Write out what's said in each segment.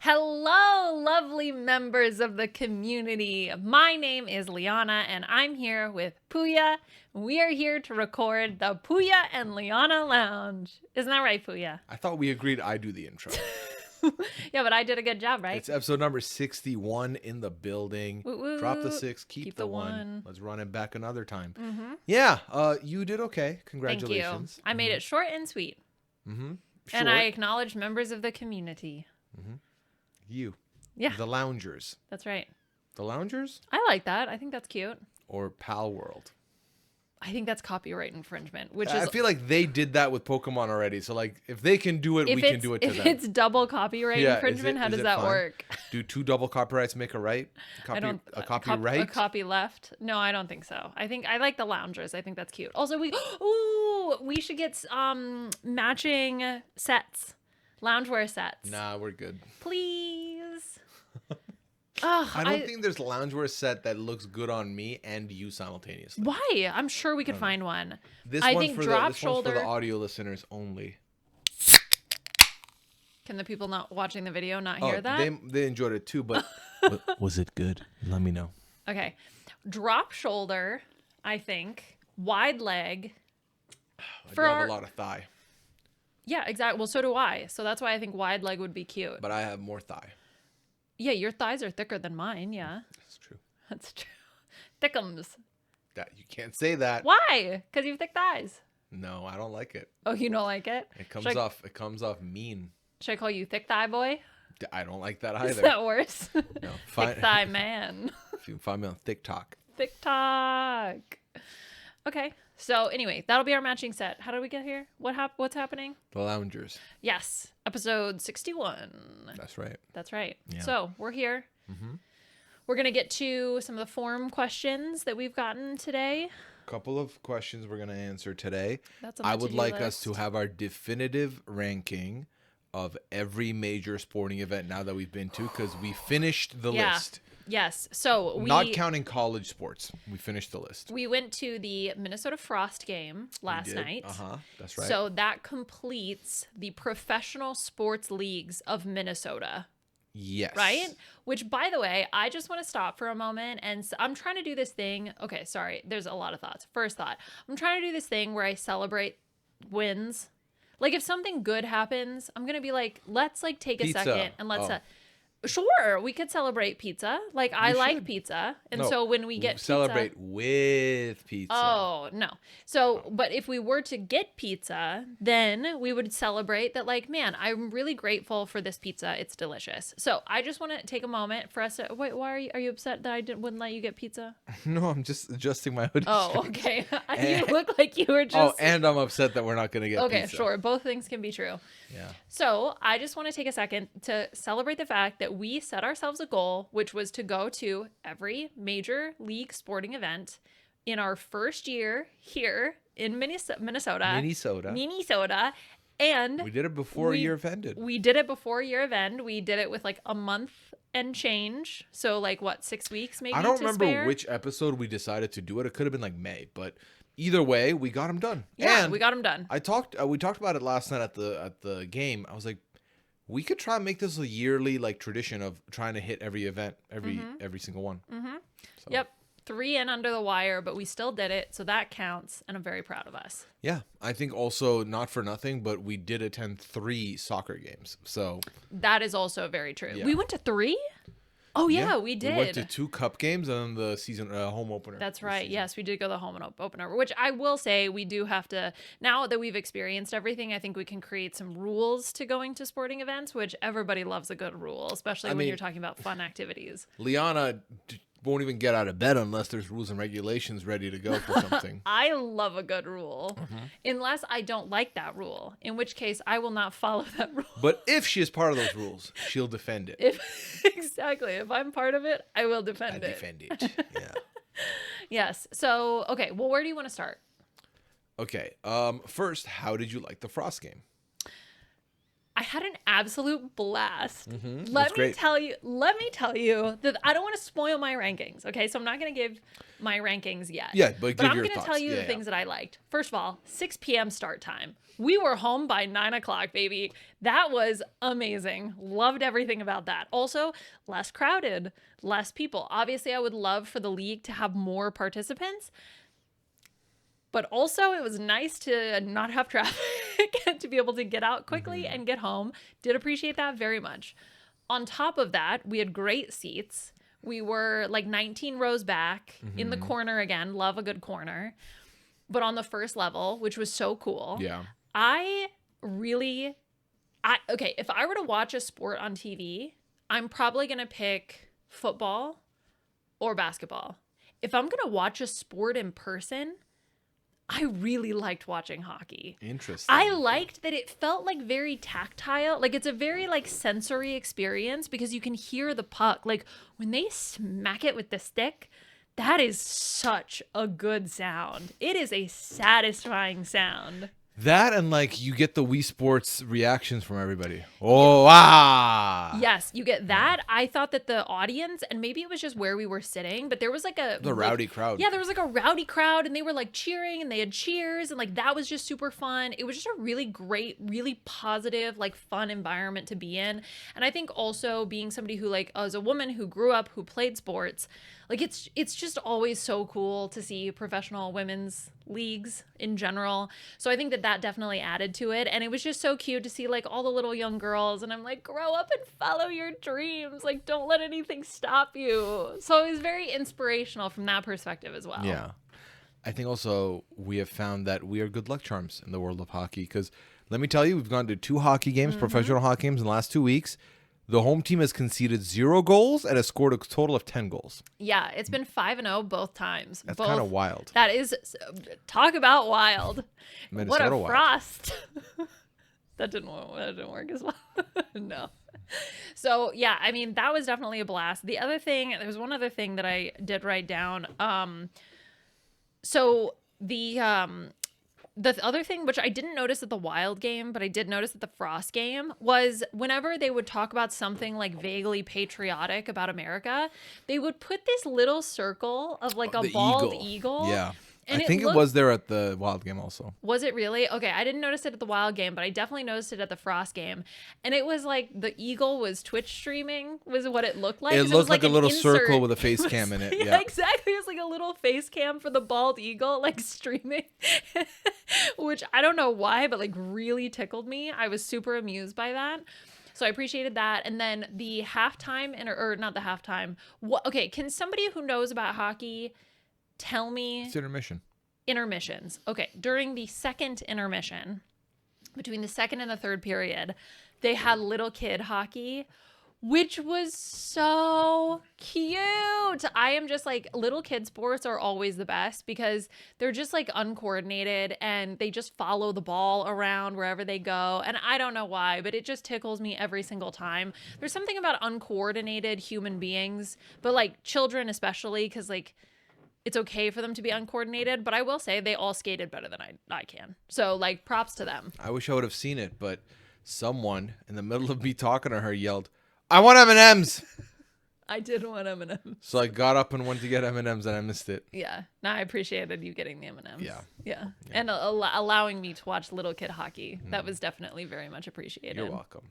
Hello, lovely members of the community. My name is Liana, and I'm here with Pooya. We are here to record the Pooya and Liana Lounge. Isn't that right, Pooya? I thought we agreed I do the intro. Yeah, but I did a good job, right? It's episode number 61 in the building. Woot woot. Drop the 6, keep the 1. Let's run it back another time. Mm-hmm. Yeah, you did okay. Thank Congratulations. you. I made it short and sweet. Mm-hmm. And I acknowledge members of the community. Mm-hmm. You. Yeah. The Loungers. That's right. The Loungers? I like that. I think that's cute. Or Pal World? I think that's copyright infringement, which I is... feel like they did that with Pokemon already. So, like, if they can do it, we can do it to them. If it's double copyright infringement, how does that fine? work? Do 2 double copyrights make a right? A copyright? A copy left? No, I don't think so. I like the Loungers. I think that's cute. Also, we should get matching sets. Loungewear sets. Nah, we're good. Please. I don't think there's a loungewear set that looks good on me and you simultaneously. Why? I'm sure we could find one. This I one's think for drop this shoulder. one's for the audio listeners only. Can the people not watching the video not hear that? They enjoyed it too, but was it good? Let me know. Okay. Drop shoulder, I think. Wide leg. I do have a lot of thigh. Yeah, exactly. Well, so do I. So that's why I think wide leg would be cute. But I have more thigh. Yeah, your thighs are thicker than mine. Yeah. That's true. That's true. Thickums. That you can't say that. Why? Because you have thick thighs. No, I don't like it. Oh, you don't like it? It comes off mean. Should I call you thick thigh boy? I don't like that either. Is that worse? No. Thick thigh man. If you can find me on TikTok. TikTok. Okay. So anyway, that'll be our matching set. How did we get here? What's happening? The Loungers. Yes. Episode 61. That's right. That's right. Yeah. So we're here. Mm-hmm. We're going to get to some of the forum questions that we've gotten today. Couple of questions we're going to answer today. That's on the I would to-do like list. us to have our definitive ranking of every major sporting event now that we've been to, because we finished the list. Yes. So not counting college sports, we finished the list. We went to the Minnesota Frost game last night. That's right. So that completes the professional sports leagues of Minnesota. Yes. Right? Which, by the way, I just want to stop for a moment. And I'm trying to do this thing. Okay, sorry. There's a lot of thoughts. First thought. I'm trying to do this thing where I celebrate wins. Like, if something good happens, I'm going to be like, let's, like, take a second and let's... Sure, we could celebrate pizza. Like, I like pizza. And so when we get celebrate with pizza. Oh, no. So, but if we were to get pizza, then we would celebrate that, like, man, I'm really grateful for this pizza. It's delicious. So I just want to take a moment for us to, wait, why are you upset that wouldn't let you get pizza? No, I'm just adjusting my hoodie. Oh, okay. You look like you were just. Oh, and I'm upset that we're not going to get pizza. Okay, sure. Both things can be true. Yeah. So I just want to take a second to celebrate the fact that we set ourselves a goal, which was to go to every major league sporting event in our first year here in Minnesota. And we did it before year of ended. We did it before year of end. We did it with like a month and change. So like what, 6 weeks maybe? I don't remember which episode we decided to do it. It could have been like May, but either way, we got them done. Yeah, and we got them done. we talked about it last night at the game. I was like, we could try and make this a yearly like tradition of trying to hit every event, every single one. Mm-hmm. So. Yep. 3 and under the wire, but we still did it. So that counts. And I'm very proud of us. Yeah. I think also, not for nothing, but we did attend 3 soccer games. So that is also very true. Yeah. We went to 3? Oh, yeah, we did. We went to 2 cup games and then the season home opener. That's right. Yes, we did go to the home opener, which I will say we do have to, now that we've experienced everything, I think we can create some rules to going to sporting events, which everybody loves a good rule, especially when you're talking about fun activities. Liana won't even get out of bed unless there's rules and regulations ready to go for something. I love a good rule, unless I don't like that rule, in which case I will not follow that rule. But if she is part of those rules, she'll defend it. Exactly. If I'm part of it, I will defend it. Defend it. Yeah. Yes. So, okay. Well, where do you want to start? Okay. First, how did you like the Frost game? I had an absolute blast. That's Let me great. tell you that I don't want to spoil my rankings. Okay, so I'm not going to give my rankings yet. Yeah, but give I'm your going to tell thoughts. you the Yeah. things that I liked. First of all, 6 p.m. start time. We were home by 9 o'clock, baby. That was amazing. Loved everything about that. Also, less crowded, less people. Obviously, I would love for the league to have more participants. But also, it was nice to not have traffic and to be able to get out quickly and get home. Did appreciate that very much. On top of that, we had great seats. We were like 19 rows back in the corner again. Love a good corner. But on the first level, which was so cool. Yeah. Okay, if I were to watch a sport on TV, I'm probably going to pick football or basketball. If I'm going to watch a sport in person, I really liked watching hockey. Interesting. I liked that it felt like very tactile. Like it's a very like sensory experience because you can hear the puck. Like when they smack it with the stick, that is such a good sound. It is a satisfying sound. That and like you get the Wii Sports reactions from everybody. Oh, ah. Yes, you get that. I thought that the audience, and maybe it was just where we were sitting, but there was like The rowdy crowd. Yeah, there was like a rowdy crowd and they were like cheering and they had cheers and like that was just super fun. It was just a really great, really positive, like fun environment to be in. And I think also being somebody who like as a woman who grew up, who played sports, like it's just always so cool to see professional women's leagues in general. So I think that definitely added to it. And it was just so cute to see like all the little young girls. And I'm like, grow up and follow your dreams. Like, don't let anything stop you. So it was very inspirational from that perspective as well. Yeah. I think also we have found that we are good luck charms in the world of hockey because let me tell you, we've gone to 2 hockey games, professional hockey games in the last 2 weeks. The home team has conceded 0 goals and has scored a total of 10 goals. Yeah, it's been 5-0 both times. That's kind of wild. That is, talk about wild. Minnesota what a wild. frost. That didn't work as well. No. So yeah, I mean that was definitely a blast. There was one other thing that I did write down. So the other thing, which I didn't notice at the Wild game, but I did notice at the Frost game, was whenever they would talk about something like vaguely patriotic about America, they would put this little circle of like a bald eagle. Yeah. And I think it was there at the Wild game also. Was it really? Okay, I didn't notice it at the Wild game, but I definitely noticed it at the Frost game. And it was like the eagle was Twitch streaming, was what it looked like. It looked like a little circle with a face It cam in it. Yeah, Yeah, exactly. It was like a little face cam for the bald eagle, like streaming, which I don't know why, but like really tickled me. I was super amused by that. So I appreciated that. And then the halftime, or not the halftime. Okay, can somebody who knows about hockey tell me? It's intermission. Intermissions. Okay, during the second intermission, between the second and the third period, they had little kid hockey, which was so cute. I am just like, little kid sports are always the best because they're just like uncoordinated and they just follow the ball around wherever they go. And I don't know why, but it just tickles me every single time. There's something about uncoordinated human beings, but like children especially, because like it's okay for them to be uncoordinated, but I will say they all skated better than I can. So like props to them. I wish I would have seen it, but someone in the middle of me talking to her yelled, "I want M&Ms." I did want M&Ms. So I got up and went to get M&Ms and I missed it. Yeah. No, I appreciated you getting the M&Ms. Yeah. And allowing me to watch little kid hockey. That was definitely very much appreciated. You're welcome.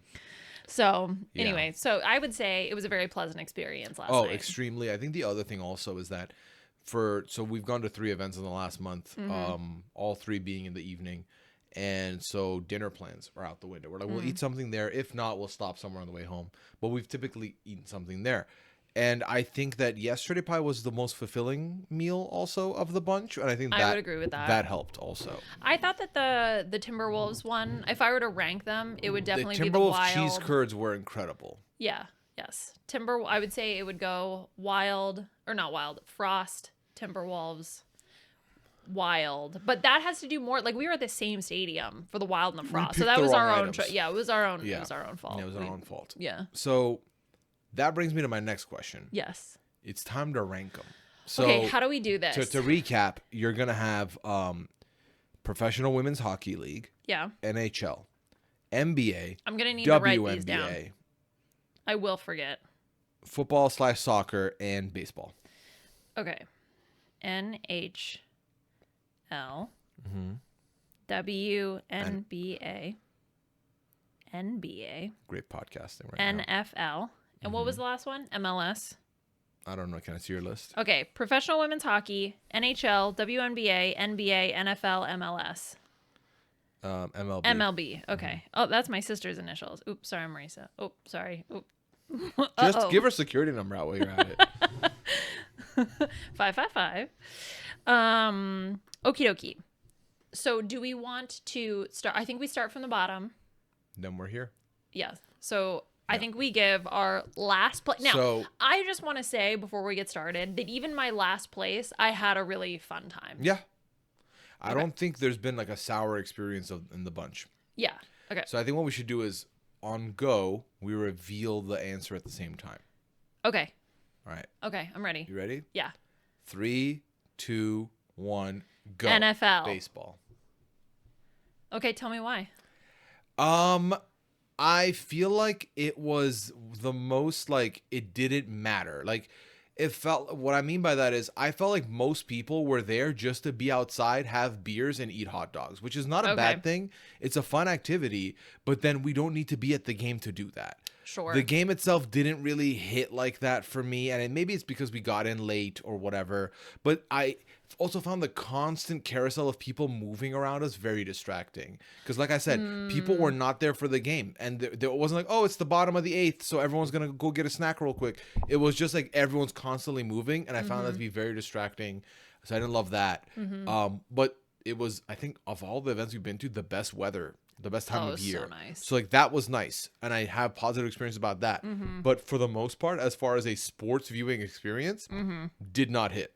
So anyway, so I would say it was a very pleasant experience last night. Oh, extremely. I think the other thing also is that so we've gone to 3 events in the last month, all 3 being in the evening. And so dinner plans are out the window. We're like, we'll eat something there. If not, we'll stop somewhere on the way home. But we've typically eaten something there. And I think that yesterday probably was the most fulfilling meal also of the bunch. And I think I would agree with that. That helped also. I thought that the Timberwolves one, if I were to rank them, it would definitely the be the Wild. Timberwolves cheese curds were incredible. Yeah. Yes. I would say it would go Wild, or not Wild, Frost, Timberwolves, Wild. But that has to do more, like we were at the same stadium for the Wild and the Frost. So that was our own yeah, it was our own Yeah. it was our own fault. Yeah, it was our own fault. Yeah. So that brings me to my next question. Yes. It's time to rank them. So okay, how do we do this? To recap, you're going to have Professional Women's Hockey League, yeah. NHL, NBA, I'm gonna need to write these down. WNBA, I will forget. football/soccer, and baseball. Okay. NHL, Mm-hmm. WNBA, NBA, Great podcasting right now. NFL, and what was the last one? MLS. I don't know. Can I see your list? Okay, professional women's hockey, NHL, WNBA, NBA, NFL, MLS. MLB. MLB. Okay. Oh, that's my sister's initials. Oops, sorry, Marisa. Oh, sorry. Oop. Just give her security number out while you're at it. 555. Okie dokie. So do we want to start? I think we start from the bottom. Then we're here. Yes. So I think we give our last place. Now, So- I just want to say before we get started that even my last place, I had a really fun time. Yeah. I don't think there's been like a sour experience in the bunch. Yeah. Okay. So I think what we should do is on go, we reveal the answer at the same time. Okay. All right. Okay. I'm ready. You ready? Yeah. 3, 2, 1, go. NFL. Baseball. Okay. Tell me why. I feel like it was the most like it didn't matter. Like it felt, what I mean by that is I felt like most people were there just to be outside, have beers and eat hot dogs, which is not a bad thing. It's a fun activity, but then we don't need to be at the game to do that. Sure. The game itself didn't really hit like that for me, and maybe it's because we got in late or whatever, but I also found the constant carousel of people moving around us very distracting. Because like I said, people were not there for the game, and there wasn't like, oh, it's the bottom of the 8th, so everyone's going to go get a snack real quick. It was just like everyone's constantly moving, and I found that to be very distracting, so I didn't love that. But it was, I think, of all the events we've been to, the best weather. The best time of year. So nice. So like that was nice, and I have positive experience about that. But for the most part, as far as a sports viewing experience, did not hit.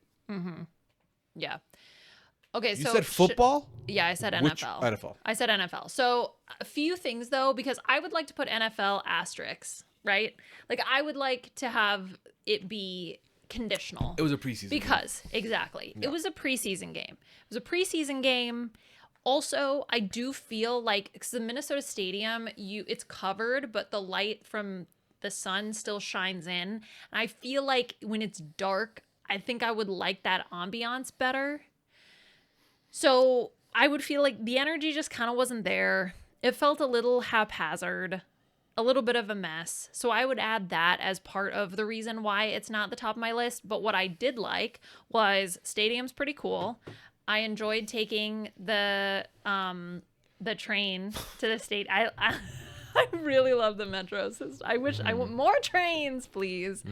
Yeah. Okay. You so said football? Yeah, I said NFL. Which NFL? I said NFL. So a few things though, because I would like to put NFL asterisks, right? Like I would like to have it be conditional. It was a preseason because exactly. It was a preseason game. It was a preseason game. Also, I do feel like, because the Minnesota Stadium, it's covered, but the light from the sun still shines in. And I feel like when it's dark, I think I would like that ambiance better. So I would feel like the energy just kind of wasn't there. It felt a little haphazard, a little bit of a mess. So I would add that as part of the reason why it's not the top of my list. But what I did like was stadium's pretty cool. I enjoyed taking the train to the state. I really love the metro system. I wish I want more trains, please.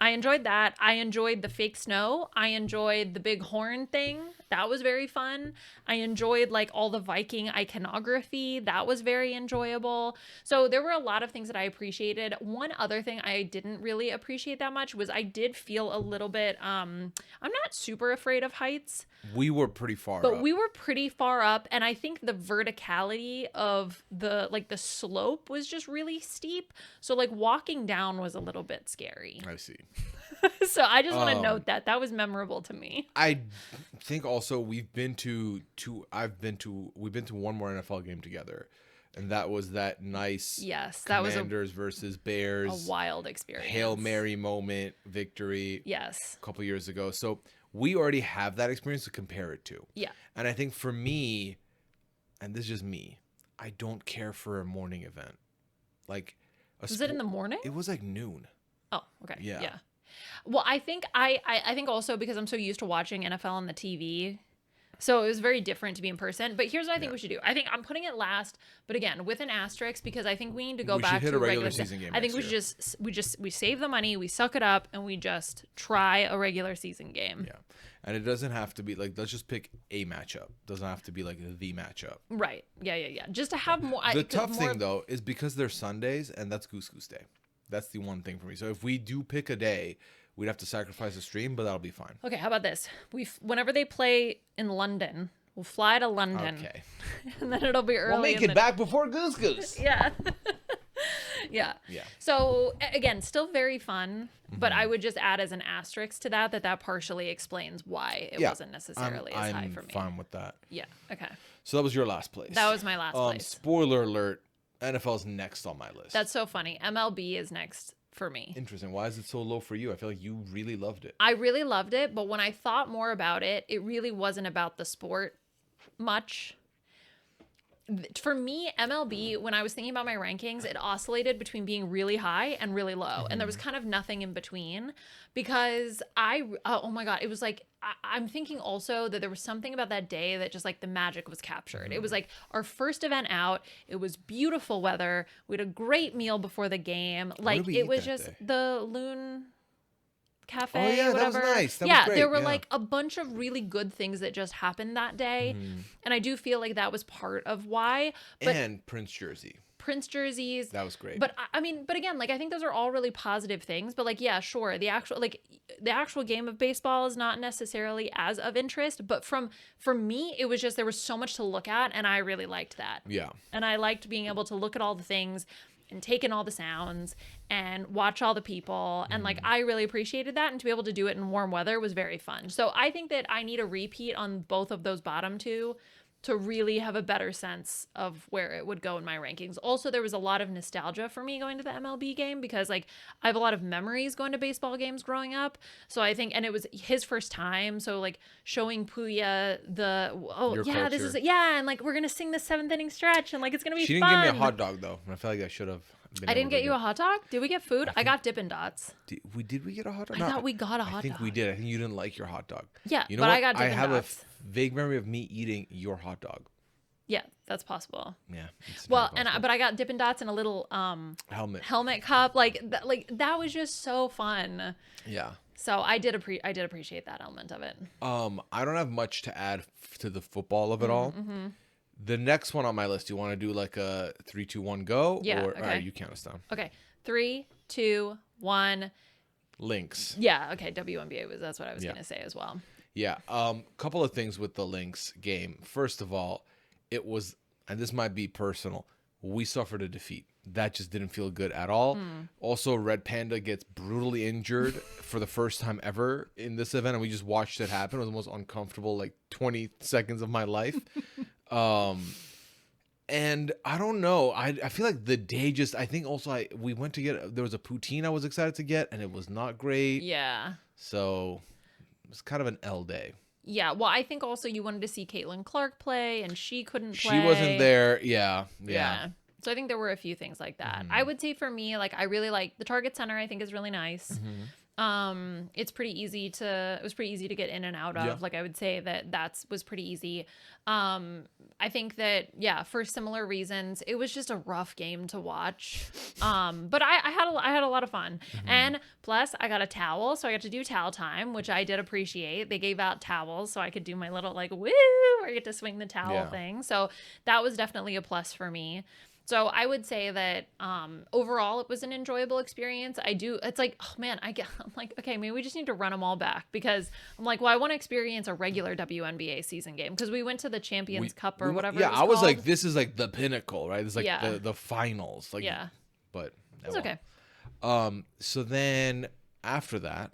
I enjoyed that. I enjoyed the fake snow. I enjoyed the big horn thing. That was very fun. I enjoyed like all the Viking iconography. That was very enjoyable. So there were a lot of things that I appreciated. One other thing I didn't really appreciate that much was I did feel a little bit, I'm not super afraid of heights. We were pretty far But up. we were pretty far up, and I think the verticality of the slope was just really steep. So like walking down was a little bit scary. I see. So I just want to note that was memorable to me. I think also we've been to one more NFL game together, and that was that nice that was Commanders versus Bears, a wild experience. Hail Mary moment victory. Yes. A couple years ago. So we already have that experience to compare it to. Yeah. And I think for me, and this is just me, I don't care for a morning event. Like, was it in the morning? It was like noon. Oh, okay. Yeah. Well, I think I think also because I'm so used to watching NFL on the TV, so it was very different to be in person. But here's what I think we should do. I think I'm putting it last, but again with an asterisk, because I think we need to go back to a regular season game. I think we save the money, we suck it up, and we just try a regular season game. Yeah, and it doesn't have to be like, let's just pick a matchup. It doesn't have to be like the matchup. Right. Yeah. Just to have more. The tough thing though is because they're Sundays, and that's Goose Goose Day. That's the one thing for me. So if we do pick a day, we'd have to sacrifice a stream, but that'll be fine. Okay, how about this? Whenever they play in London, we'll fly to London. Okay. And then it'll be early. We'll make it back before Goose Goose. Yeah. Yeah. So again, still very fun, but I would just add as an asterisk to that partially explains why it wasn't necessarily as high for me. I'm fine with that. Yeah. Okay. So that was your last place. That was my last place. Spoiler alert. NFL's next on my list. That's so funny. MLB is next for me. Interesting. Why is it so low for you? I feel like you really loved it. I really loved it, but when I thought more about it, it really wasn't about the sport much. For me, MLB, when I was thinking about my rankings, it oscillated between being really high and really low. And there was kind of nothing in between because oh my God, it was like, I'm thinking also that there was something about that day that just like the magic was captured. It was like our first event out. It was beautiful weather. We had a great meal before the game. Like it was just the Loon Cafe, oh yeah, whatever. That was nice. That yeah, was great. There were like a bunch of really good things that just happened that day, and I do feel like that was part of why. But and Prince jerseys, that was great. But I mean, but again, like I think those are all really positive things. But like, yeah, sure, the actual game of baseball is not necessarily as of interest. But for me, it was just there was so much to look at, and I really liked that. Yeah, and I liked being able to look at all the things and take in all the sounds and watch all the people. And like, I really appreciated that. And to be able to do it in warm weather was very fun. So I think that I need a repeat on both of those bottom two to really have a better sense of where it would go in my rankings. Also, there was a lot of nostalgia for me going to the MLB game because like I have a lot of memories going to baseball games growing up. So I think, and it was his first time. So like showing Pooya Your this culture. is, yeah. And like, we're going to sing the 7th inning stretch and like, it's going to be she fun. didn't give me a hot dog though. I feel like I should have. I didn't get you a hot dog. Did we get food? I got Dippin' Dots. Did we get a hot dog? I thought we got a hot dog. I think we did. I think you didn't like your hot dog. Yeah, you know but what? I got Dippin' I have Dots. a vague memory of me eating your hot dog. Yeah, that's possible. Yeah. Well, but I got Dippin' Dots in a little helmet cup. Like that was just so fun. Yeah. So I did appreciate that element of it. I don't have much to add to the football of it all. The next one on my list, do you want to do like a 3, 2, 1, go? Yeah. Or, Okay. All right, you count us down. Okay. 3, 2, 1. Lynx. Yeah. Okay. WNBA that's what I was gonna say as well. Yeah. Couple of things with the Lynx game. First of all, it was, and this might be personal, we suffered a defeat. That just didn't feel good at all. Also, Red Panda gets brutally injured for the first time ever in this event, and we just watched it happen. It was the most uncomfortable, like, 20 seconds of my life. And I don't know. I feel like the day just, I think also we went to get, there was a poutine I was excited to get, and it was not great. Yeah. So it was kind of an L day. Yeah, well, I think also you wanted to see Caitlin Clark play, and she couldn't play. She wasn't there. Yeah. So I think there were a few things like that. I would say for me, like I really like the Target Center. I think is really nice. It was pretty easy to get in and out of. Yeah. Like I would say that was pretty easy. I think that for similar reasons, it was just a rough game to watch. But I had a lot of fun. And plus I got a towel, so I got to do towel time, which I did appreciate. They gave out towels so I could do my little like woo, where I get to swing the towel thing. So that was definitely a plus for me. So I would say that overall it was an enjoyable experience. It's like, oh man, I'm like, okay, maybe we just need to run them all back because I'm like, well, I want to experience a regular WNBA season game because we went to the Champions Cup or whatever. Yeah, it was I was called. like, this is like the pinnacle, right? It's like the finals. Like, yeah. But it's okay. So then after that,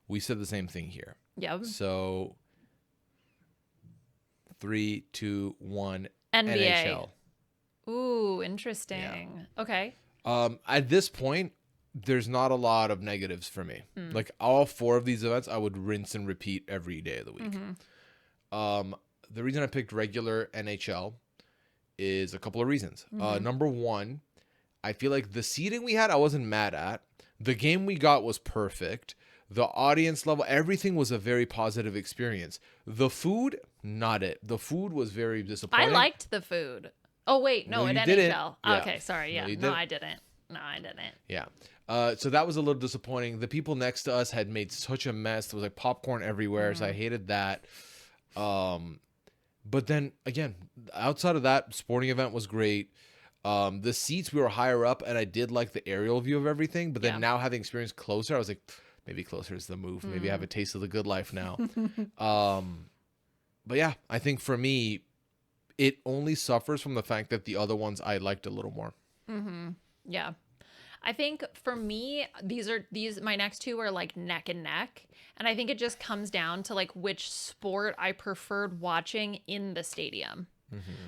we said the same thing here. Yeah. So 3, 2, 1, NBA. NHL. Ooh, interesting. Yeah. Okay. At this point, there's not a lot of negatives for me. Like all 4 of these events, I would rinse and repeat every day of the week. The reason I picked regular NHL is a couple of reasons. Number 1, I feel like the seating we had, I wasn't mad at. The game we got was perfect. The audience level, everything was a very positive experience. The food, not it. The food was very disappointing. I liked the food. Oh, wait. No, at NHL. Didn't. Yeah. Okay, sorry. Yeah. No, I didn't. Yeah. So that was a little disappointing. The people next to us had made such a mess. There was like popcorn everywhere, so I hated that. But then, again, outside of that, sporting event was great. The seats, we were higher up, and I did like the aerial view of everything. But then now having experience closer, I was like, maybe closer is the move. Maybe I have a taste of the good life now. But yeah, I think for me, it only suffers from the fact that the other ones I liked a little more. Yeah. I think for me, my next 2 are like neck and neck. And I think it just comes down to like which sport I preferred watching in the stadium.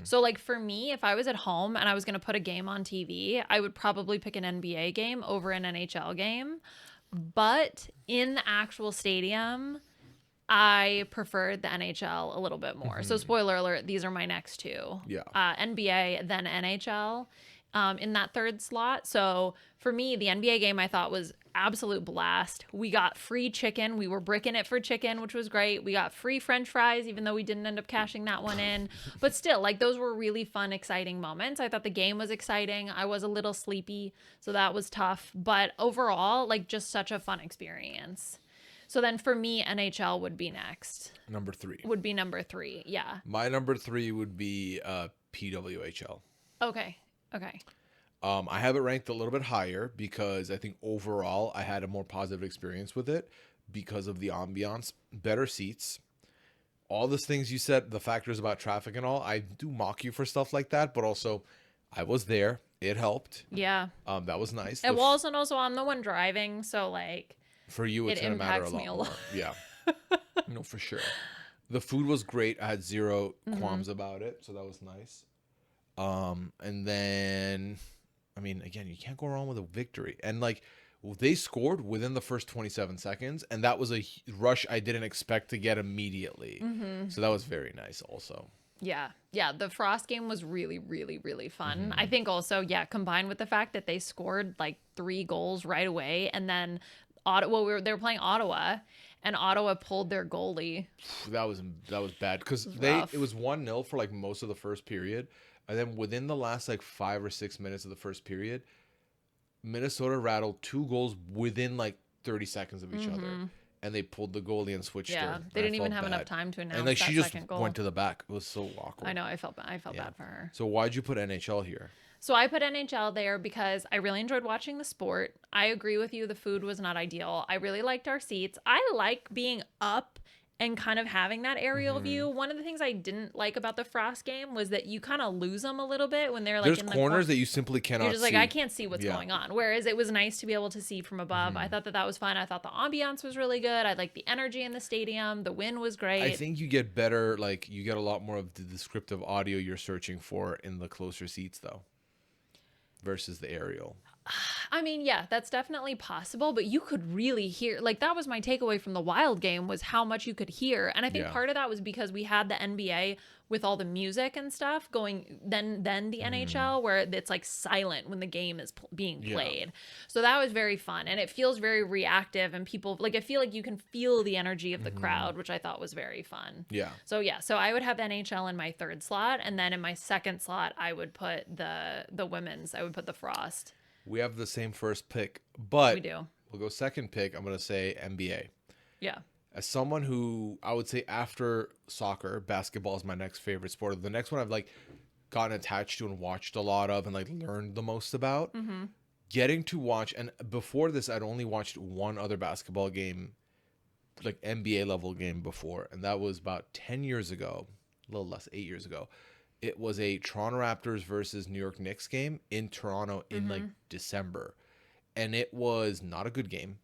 So like for me, if I was at home and I was going to put a game on TV, I would probably pick an NBA game over an NHL game. But in the actual stadium, I preferred the NHL a little bit more. So spoiler alert, these are my next two. Yeah. NBA, then NHL in that third slot. So for me, the NBA game I thought was absolute blast. We got free chicken. We were bricking it for chicken, which was great. We got free French fries, even though we didn't end up cashing that one in. But still, like those were really fun, exciting moments. I thought the game was exciting. I was a little sleepy, so that was tough. But overall, like just such a fun experience. So then for me, NHL would be next. Number 3. Would be number 3. Yeah. My number 3 would be PWHL. Okay. I have it ranked a little bit higher because I think overall I had a more positive experience with it because of the ambiance, better seats, all those things you said, the factors about traffic and all. I do mock you for stuff like that, but also I was there. It helped. Yeah. That was nice. It was, and also I'm the one driving, so like for you, it's gonna matter a lot more. Yeah. No, for sure. The food was great. I had zero qualms about it, so that was nice. And then, I mean, again, you can't go wrong with a victory. And like, they scored within the first 27 seconds, and that was a rush I didn't expect to get immediately. So that was very nice also. Yeah. The Frost game was really, really, really fun. I think also, combined with the fact that they scored like 3 goals right away, and then they were playing Ottawa, and Ottawa pulled their goalie. That was bad because it was 1-0 for like most of the first period. And then within the last like 5 or 6 minutes of the first period, Minnesota rattled 2 goals within like 30 seconds of each other. And they pulled the goalie and switched her. Yeah, they didn't even have enough time to announce and like that she just second goal. went to the back. It was so awkward. I know. I felt bad for her. So why'd you put NHL here? So I put NHL there because I really enjoyed watching the sport. I agree with you. The food was not ideal. I really liked our seats. I like being up and kind of having that aerial view. One of the things I didn't like about the Frost game was that you kind of lose them a little bit when they're like in the corners that you simply cannot see. You're just like, I can't see what's going on. Whereas it was nice to be able to see from above. I thought that was fun. I thought the ambiance was really good. I liked the energy in the stadium. The wind was great. I think you get better, like you get a lot more of the descriptive audio you're searching for in the closer seats though, versus the aerial. I mean, yeah, that's definitely possible, but you could really hear, like that was my takeaway from the Wild game was how much you could hear. And I think part of that was because we had the NBA with all the music and stuff going, then the NHL where it's like silent when the game is being played. So that was very fun, and it feels very reactive, and people like, I feel like you can feel the energy of the crowd, which I thought was very fun. So I would have NHL in my third slot, and then in my second slot I would put the women's. I would put the Frost. We have the same first pick, but we do. We'll go second pick. I'm going to say NBA. Yeah. As someone who, I would say after soccer, basketball is my next favorite sport. The next one I've like gotten attached to and watched a lot of and like learned the most about. Getting to watch, and before this I'd only watched one other basketball game, like NBA level game before, and that was about 10 years ago, a little less, 8 years ago. It was a Toronto Raptors versus New York Knicks game in Toronto in like December. And it was not a good game.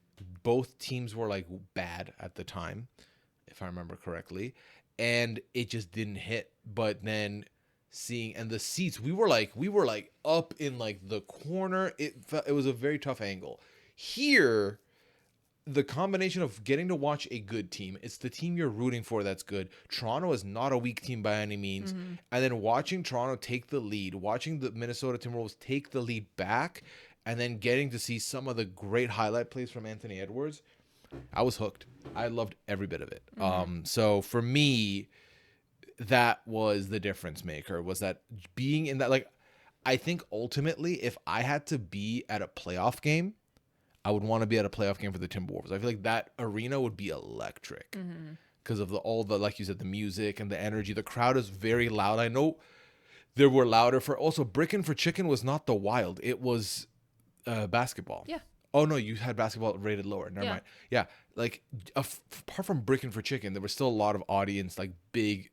Both teams were like bad at the time, if I remember correctly. And it just didn't hit. But then seeing, and the seats, we were like up in like the corner. It was a very tough angle. Here, the combination of getting to watch a good team, it's the team you're rooting for that's good. Toronto is not a weak team by any means. And then watching Toronto take the lead, watching the Minnesota Timberwolves take the lead back, and then getting to see some of the great highlight plays from Anthony Edwards, I was hooked. I loved every bit of it. So for me, that was the difference maker, was that being in that, like, I think ultimately if I had to be at a playoff game, I would want to be at a playoff game for the Timberwolves. I feel like that arena would be electric because of all the, like you said, the music and the energy. The crowd is very loud. I know there were louder for, also Brickin' for Chicken was not the Wild. It was basketball. Yeah. Oh no, you had basketball rated lower. Never mind. Yeah. Like apart from Brickin' for Chicken, there was still a lot of audience, like big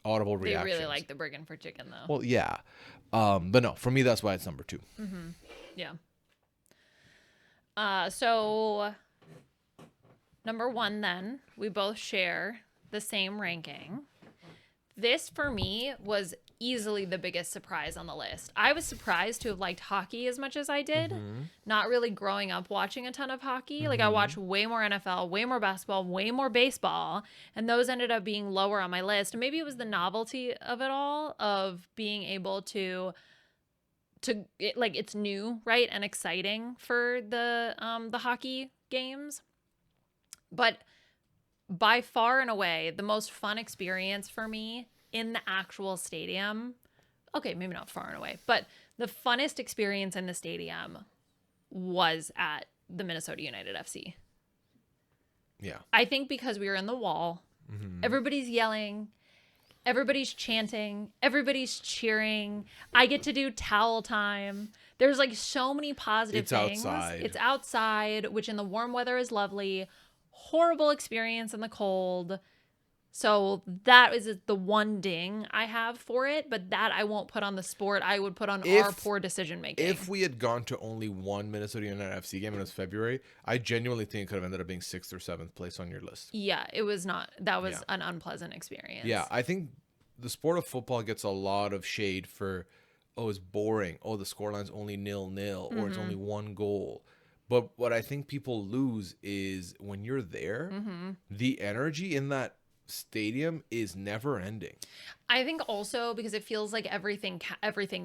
audible reactions. They really like the Brickin' for Chicken though. Well, yeah. But no, for me, that's why it's number 2. Yeah. So number 1, then we both share the same ranking. This for me was easily the biggest surprise on the list. I was surprised to have liked hockey as much as I did. Not really growing up watching a ton of hockey. Like I watched way more NFL, way more basketball, way more baseball, and those ended up being lower on my list. Maybe it was the novelty of it all, of being able to like, it's new, right, and exciting for the hockey games. But by far and away, the most fun experience for me in the actual stadium, okay, maybe not far and away, but the funnest experience in the stadium was at the Minnesota United FC. Yeah. I think because we were in the wall, everybody's yelling, everybody's chanting, everybody's cheering. I get to do towel time. There's like so many positive things. It's outside, which in the warm weather is lovely. Horrible experience in the cold. So that is the one ding I have for it, but that I won't put on the sport. I would put on our poor decision making. If we had gone to only one Minnesota United FC game and it was February, I genuinely think it could have ended up being 6th or 7th place on your list. Yeah, it was not. That was an unpleasant experience. Yeah, I think the sport of football gets a lot of shade for, oh, it's boring. Oh, the scoreline's only 0-0 or it's only one goal. But what I think people lose is when you're there, the energy in that stadium is never ending. I think also because it feels like everything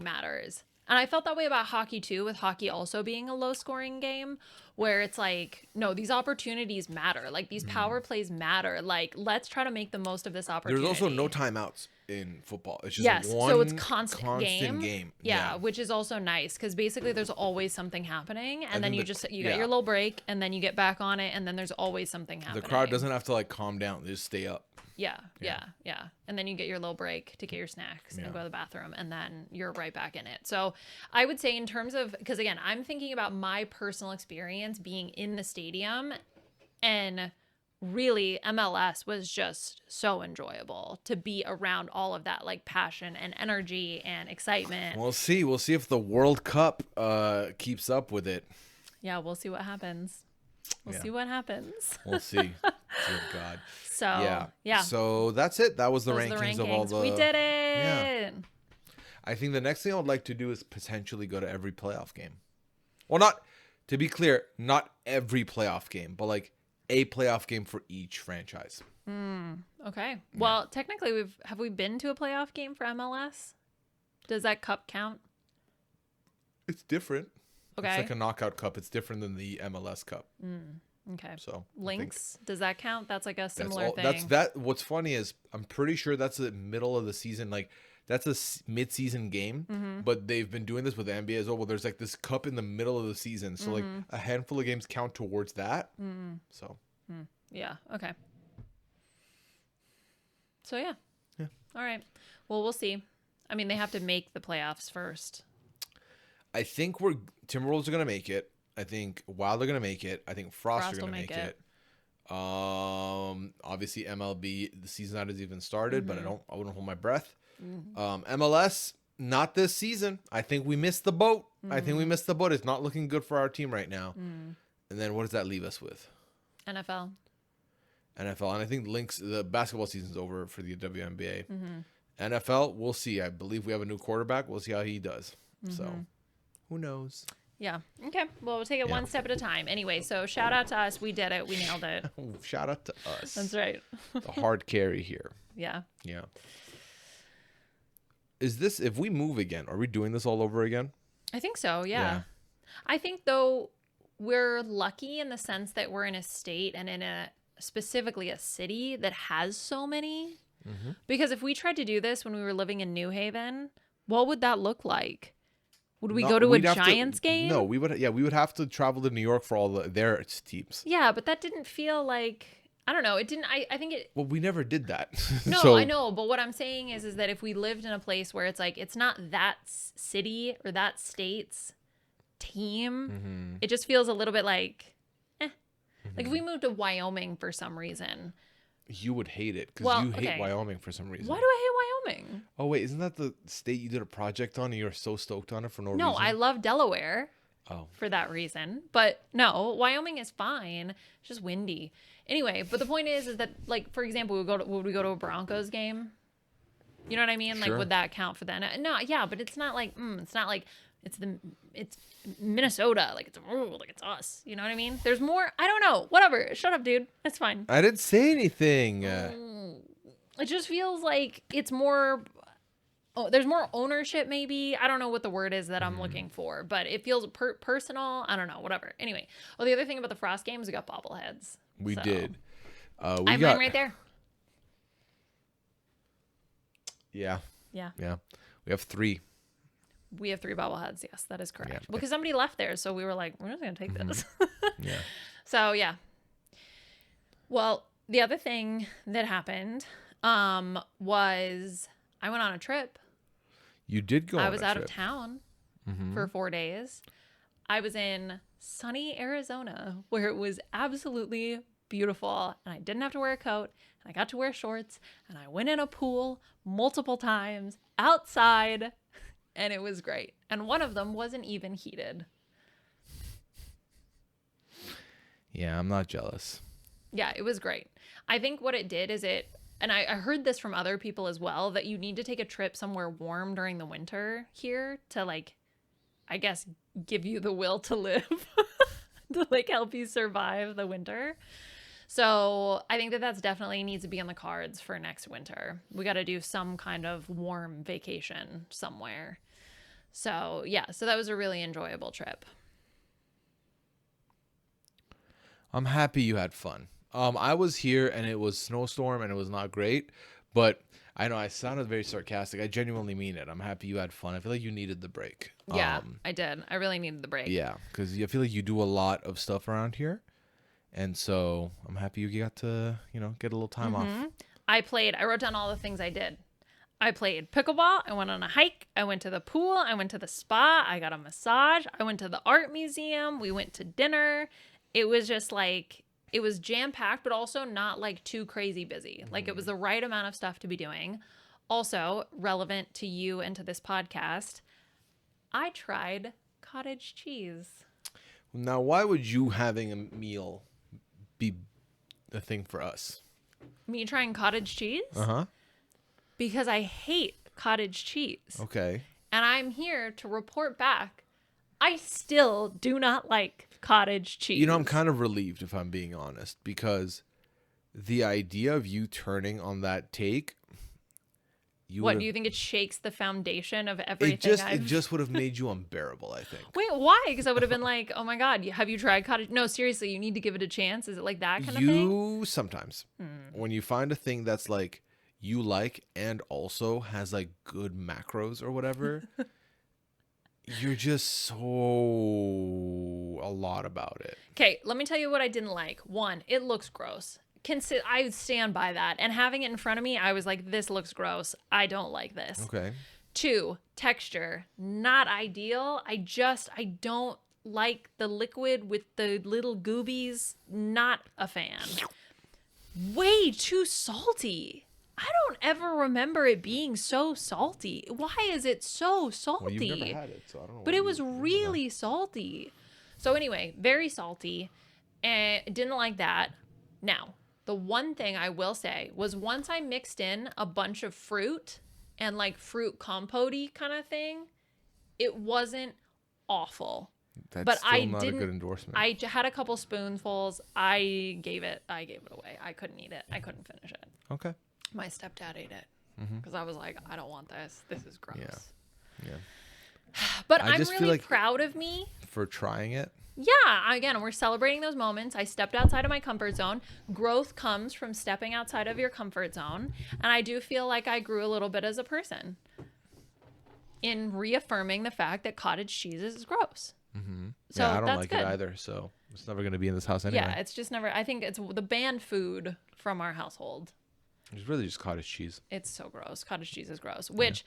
matters. And I felt that way about hockey too, with hockey also being a low scoring game, where it's like, no, these opportunities matter. Like these power plays matter. Like, let's try to make the most of this opportunity. There's also no timeouts in football. It's just one so it's constant game. Yeah, which is also nice because basically there's always something happening, and then you get your little break, and then you get back on it, and then there's always something happening. The crowd doesn't have to like calm down; they just stay up. Yeah. And then you get your little break to get your snacks and go to the bathroom, and then you're right back in it. So I would say in terms of, because again, I'm thinking about my personal experience being in the stadium, and really MLS was just so enjoyable to be around all of that like passion and energy and excitement. We'll see if the World Cup keeps up with it. Yeah, we'll see what happens. We'll see what happens. We'll see. Dear God. So yeah. So that's it. That was the rankings of all the. We did it. Yeah. I think the next thing I would like to do is potentially go to every playoff game. Well, not to be clear, not every playoff game, but like a playoff game for each franchise. Okay. Well, technically, have we been to a playoff game for MLS? Does that cup count? It's different. Okay. It's like a knockout cup. It's different than the MLS Cup. Okay. So Lynx, does that count? That's like a similar thing. What's funny is I'm pretty sure that's the middle of the season. Like that's a mid-season game, but they've been doing this with the NBA as well. Well, there's like this cup in the middle of the season, so like a handful of games count towards that. So. Yeah. Okay. So yeah. All right. Well, we'll see. I mean, they have to make the playoffs first. I think Timberwolves are going to make it. I think Wild are going to make it. I think Frost are going to make it. Obviously MLB, the season hasn't even started, but I wouldn't hold my breath. MLS, not this season. I think we missed the boat. It's not looking good for our team right now. And then what does that leave us with? NFL. And I think the basketball season's over for the WNBA. NFL, we'll see. I believe we have a new quarterback. We'll see how he does. So who knows? Yeah. Okay. Well, we'll take it one step at a time. Anyway, so shout out to us. We did it. We nailed it. Shout out to us. That's right. The hard carry here. Yeah. Yeah. If we move again, are we doing this all over again? I think so. Yeah. I think though we're lucky in the sense that we're in a state and specifically a city that has so many. Because if we tried to do this when we were living in New Haven, what would that look like? Would we go to a Giants game? No, we would. Yeah, we would have to travel to New York for all their teams. Yeah, but that didn't feel like, I don't know. It didn't. I think it. Well, we never did that. No, I know. But what I'm saying is that if we lived in a place where it's like it's not that city or that state's team, it just feels a little bit like, like if we moved to Wyoming for some reason. You would hate it because you hate Wyoming for some reason. Why do I hate Wyoming? Oh, wait. Isn't that the state you did a project on and you're so stoked on it for no reason? No, I love Delaware for that reason. But no, Wyoming is fine. It's just windy. Anyway, but the point is that, like, for example, would we go to a Broncos game? You know what I mean? Like, Sure. would that count for that? No, yeah, but it's not like it's Minnesota. Like it's us. You know what I mean? There's more. I don't know. Whatever. Shut up, dude. It's fine. I didn't say anything. It just feels like it's more. Oh, there's more ownership, maybe. I don't know what the word is that I'm looking for, but it feels personal. I don't know. Whatever. Anyway. Well, the other thing about the Frost games, we got bobbleheads. We So, did. I have mine right there. Yeah. Yeah. Yeah. We have 3. We have 3 bobbleheads. Yes, that is correct. Yeah. Because somebody left there, so we were like, we're just gonna take this. Yeah. So yeah. Well, the other thing that happened was I went on a trip. You did go. I on was a out trip. of town for 4 days. I was in sunny Arizona where it was absolutely beautiful, and I didn't have to wear a coat, and I got to wear shorts, and I went in a pool multiple times outside, and it was great. And one of them wasn't even heated. Yeah, I'm not jealous. Yeah, it was great. I think what it did is and I heard this from other people as well, that you need to take a trip somewhere warm during the winter here to, like, I guess, give you the will to live, to, like, help you survive the winter. So I think that's definitely needs to be on the cards for next winter. We got to do some kind of warm vacation somewhere. So yeah, so that was a really enjoyable trip. I'm happy you had fun. I was here and it was snowstorm and it was not great, but I know I sounded very sarcastic. I genuinely mean it. I'm happy you had fun. I feel like you needed the break. Yeah, I did. I really needed the break. Yeah, because I feel like you do a lot of stuff around here. And so I'm happy you got to, get a little time off. I wrote down all the things I did. I played pickleball. I went on a hike. I went to the pool. I went to the spa. I got a massage. I went to the art museum. We went to dinner. It was just like, it was jam-packed, but also not like too crazy busy. Like it was the right amount of stuff to be doing. Also relevant to you and to this podcast, I tried cottage cheese. Now, why would you having a meal be a thing for us? Me trying cottage cheese? Uh-huh. Because I hate cottage cheese. Okay. And I'm here to report back. I still do not like cottage cheese. I'm kind of relieved, if I'm being honest, because the idea of you turning on that take, what do you think? It shakes the foundation of everything. It just would have made you unbearable, I think. Wait, why? Because I would have been like, oh my God, have you tried cottage? No, seriously, you need to give it a chance. Is it like that kind of thing? Sometimes when you find a thing that's like you like and also has like good macros or whatever, you're just so a lot about it. Okay, let me tell you what I didn't like. 1, it looks gross. I stand by that. And having it in front of me, I was like, this looks gross. I don't like this. Okay. 2, texture, not ideal. I don't like the liquid with the little goobies. Not a fan. Way too salty. I don't ever remember it being so salty. Why is it so salty? Well, you've never had it, so I don't know. But it was really salty. So anyway, very salty. And didn't like that. Now, the one thing I will say was once I mixed in a bunch of fruit and like fruit compote-y kind of thing, it wasn't awful. That's still not a good endorsement. I had a couple spoonfuls. I gave it away. I couldn't eat it. I couldn't finish it. Okay. My stepdad ate it because I was like, I don't want this. This is gross. Yeah. But I I'm just feel really like proud of me for trying it. Yeah, again, we're celebrating those moments. I stepped outside of my comfort zone. Growth comes from stepping outside of your comfort zone. And I do feel like I grew a little bit as a person in reaffirming the fact that cottage cheese is gross. So yeah, I don't that's like good. it either. So it's never going to be in this house anyway. Yeah, it's just never. I think it's the banned food from our household. It's really just cottage cheese. It's so gross. Cottage cheese is gross, which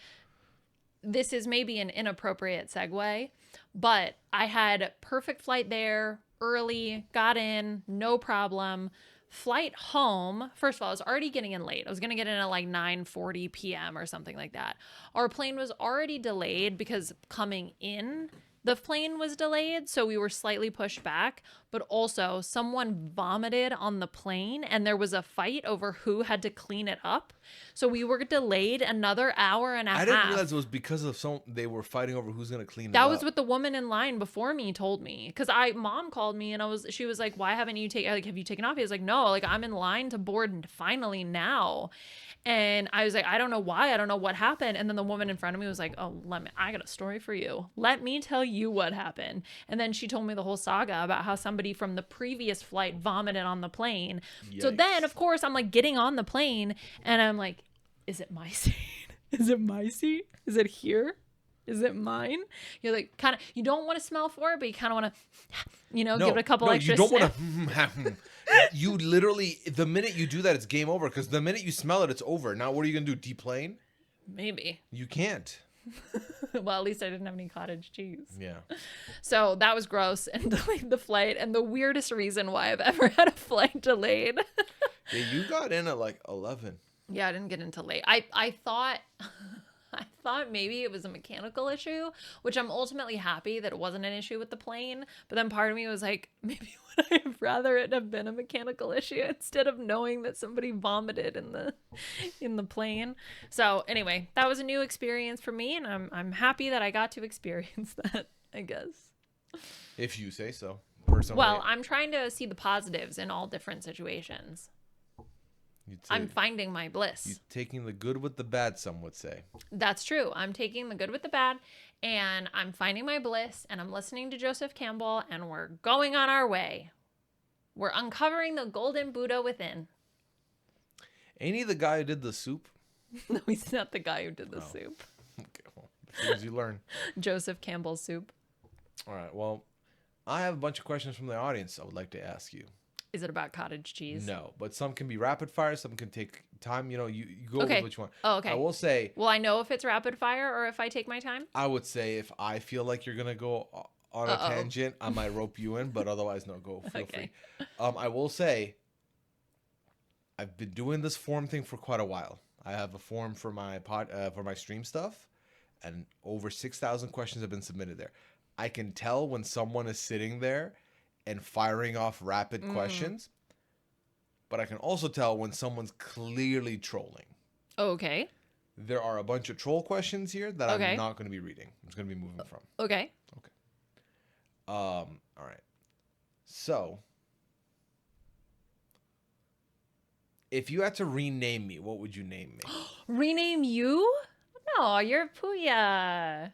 this is maybe an inappropriate segue, but I had perfect flight there early, got in, no problem. Flight home, first of all, I was already getting in late. I was going to get in at like 9:40 p.m. or something like that. Our plane was already delayed because coming in, the plane was delayed, so we were slightly pushed back, but also someone vomited on the plane and there was a fight over who had to clean it up. So we were delayed another hour and a half. I didn't realize it was because of they were fighting over who's going to clean it That up. was what the woman in line before me told me. Cause mom called me and she was like, why haven't you have you taken off? He was like, no, like I'm in line to board finally now. And I was like, I don't know why. I don't know what happened. And then the woman in front of me was like, oh, I got a story for you. Let me tell you what happened. And then she told me the whole saga about how somebody from the previous flight vomited on the plane. Yikes. So then, of course, I'm like getting on the plane and I'm like, is it my seat? Is it my seat? Is it here? Is it mine? You're like, kind of, you don't want to smell for it, but you kind of want to, give it a couple extra you don't want to. You literally, the minute you do that, it's game over. Because the minute you smell it, it's over. Now, what are you going to do? Deplane? Maybe. You can't. Well, at least I didn't have any cottage cheese. Yeah. So that was gross and delayed the flight. And the weirdest reason why I've ever had a flight delayed. Yeah, you got in at like 11. Yeah, I didn't get into late. I thought maybe it was a mechanical issue, which I'm ultimately happy that it wasn't an issue with the plane. But then part of me was like, maybe would I have rather it have been a mechanical issue instead of knowing that somebody vomited in the plane. So anyway, that was a new experience for me, and I'm happy that I got to experience that, I guess. If you say so. Personally. Well, I'm trying to see the positives in all different situations. I'm finding my bliss. You're taking the good with the bad, some would say. That's true. I'm taking the good with the bad, and I'm finding my bliss, and I'm listening to Joseph Campbell, and we're going on our way. We're uncovering the golden Buddha within. Ain't he the guy who did the soup? No, he's not the guy who did the soup. Okay, well, the things you learn. Joseph Campbell's soup. All right, well, I have a bunch of questions from the audience I would like to ask you. Is it about cottage cheese? No, but some can be rapid fire. Some can take time. You go okay. with what you want. Oh, okay. I will say. Will I know if it's rapid fire or if I take my time? I would say if I feel like you're going to go on a tangent, I might rope you in. But otherwise, no, go. Feel free. I will say I've been doing this form thing for quite a while. I have a form for my for my stream stuff. And over 6,000 questions have been submitted there. I can tell when someone is sitting there and firing off rapid questions, but I can also tell when someone's clearly trolling. Okay. There are a bunch of troll questions here that I'm not going to be reading. I'm just going to be moving from. Okay. All right. So, if you had to rename me, what would you name me? Rename you? No, you're Pooya.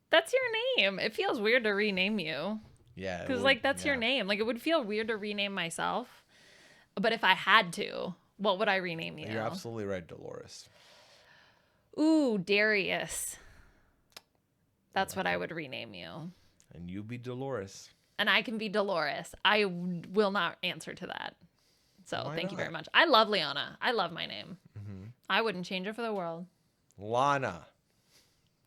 That's your name. It feels weird to rename you. Yeah. Because, that's your name. Like, it would feel weird to rename myself. But if I had to, what would I rename you? You're absolutely right, Dolores. Ooh, Darius. That's what I would rename you. And you be Dolores. And I can be Dolores. I will not answer to that. So, thank you very much. I love Liana. I love my name. Mm-hmm. I wouldn't change it for the world. Lana.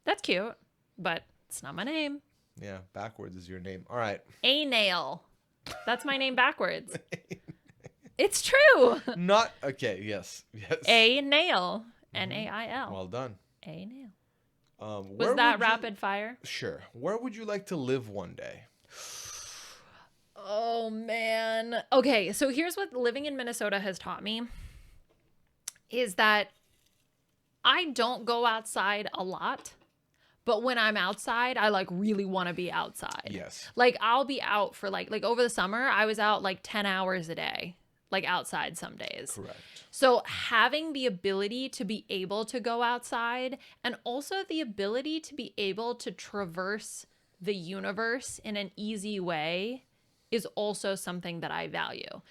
That's cute, but it's not my name. Yeah, backwards is your name. All right. A nail. That's my name backwards. It's true. Not okay. Yes. A nail. Nail. Well done. A nail. Was that rapid fire? Sure. Where would you like to live one day? Oh man. Okay, so here's what living in Minnesota has taught me is that I don't go outside a lot. But when I'm outside, I really want to be outside. Yes. I'll be out for like over the summer, I was out 10 hours a day, outside some days. Correct. So having the ability to be able to go outside and also the ability to be able to traverse the universe in an easy way is also something that I value.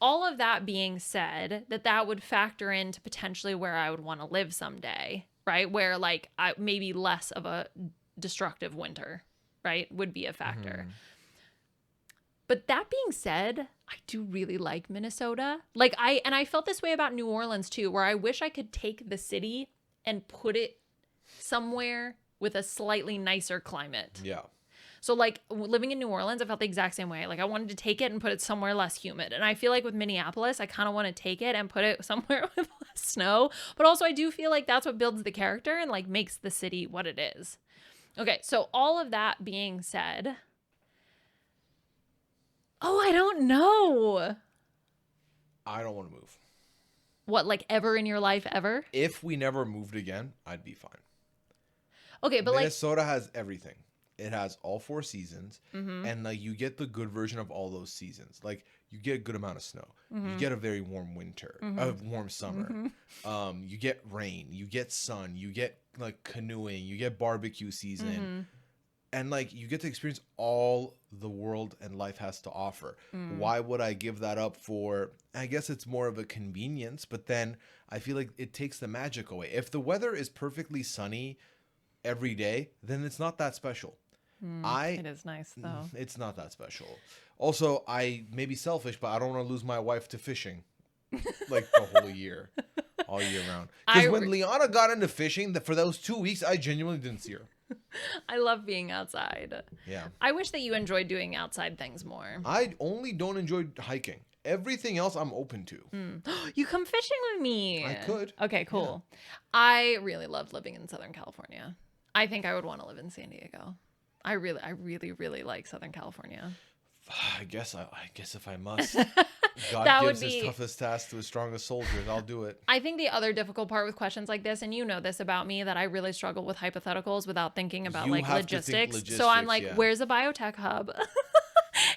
All of that being said, that would factor into potentially where I would want to live someday. Right? Where maybe less of a destructive winter, right? Would be a factor. Mm-hmm. But that being said, I do really like Minnesota. I felt this way about New Orleans too, where I wish I could take the city and put it somewhere with a slightly nicer climate. Yeah. So living in New Orleans, I felt the exact same way. I wanted to take it and put it somewhere less humid. And I feel like with Minneapolis, I kind of want to take it and put it somewhere with less snow. But also I do feel like that's what builds the character and makes the city what it is. Okay, so all of that being said, I don't know. I don't want to move. What, like ever in your life, ever? If we never moved again, I'd be fine. Okay, but Minnesota has everything. It has all 4 seasons, and like you get the good version of all those seasons. Like you get a good amount of snow, you get a very warm winter, a warm summer. You get rain, you get sun, you get like canoeing, you get barbecue season, and like you get to experience all the world and life has to offer. Why would I give that up for? I guess it's more of a convenience, but then I feel like it takes the magic away. If the weather is perfectly sunny every day, then it's not that special. It is nice though. It's not that special. Also, I may be selfish, but I don't want to lose my wife to fishing like the whole year, all year round. Because when Liana got into fishing, for those 2 weeks, I genuinely didn't see her. I love being outside. Yeah. I wish that you enjoyed doing outside things more. I only don't enjoy hiking. Everything else I'm open to. You come fishing with me. I could. Okay, cool. Yeah. I really loved living in Southern California. I think I would want to live in San Diego. I really like Southern California. I guess if I must. God That gives would his be... toughest task to his strongest soldiers. I'll do it. I think the other difficult part with questions like this, and you know this about me, that I really struggle with hypotheticals without thinking about like logistics. So I'm like, where's a biotech hub?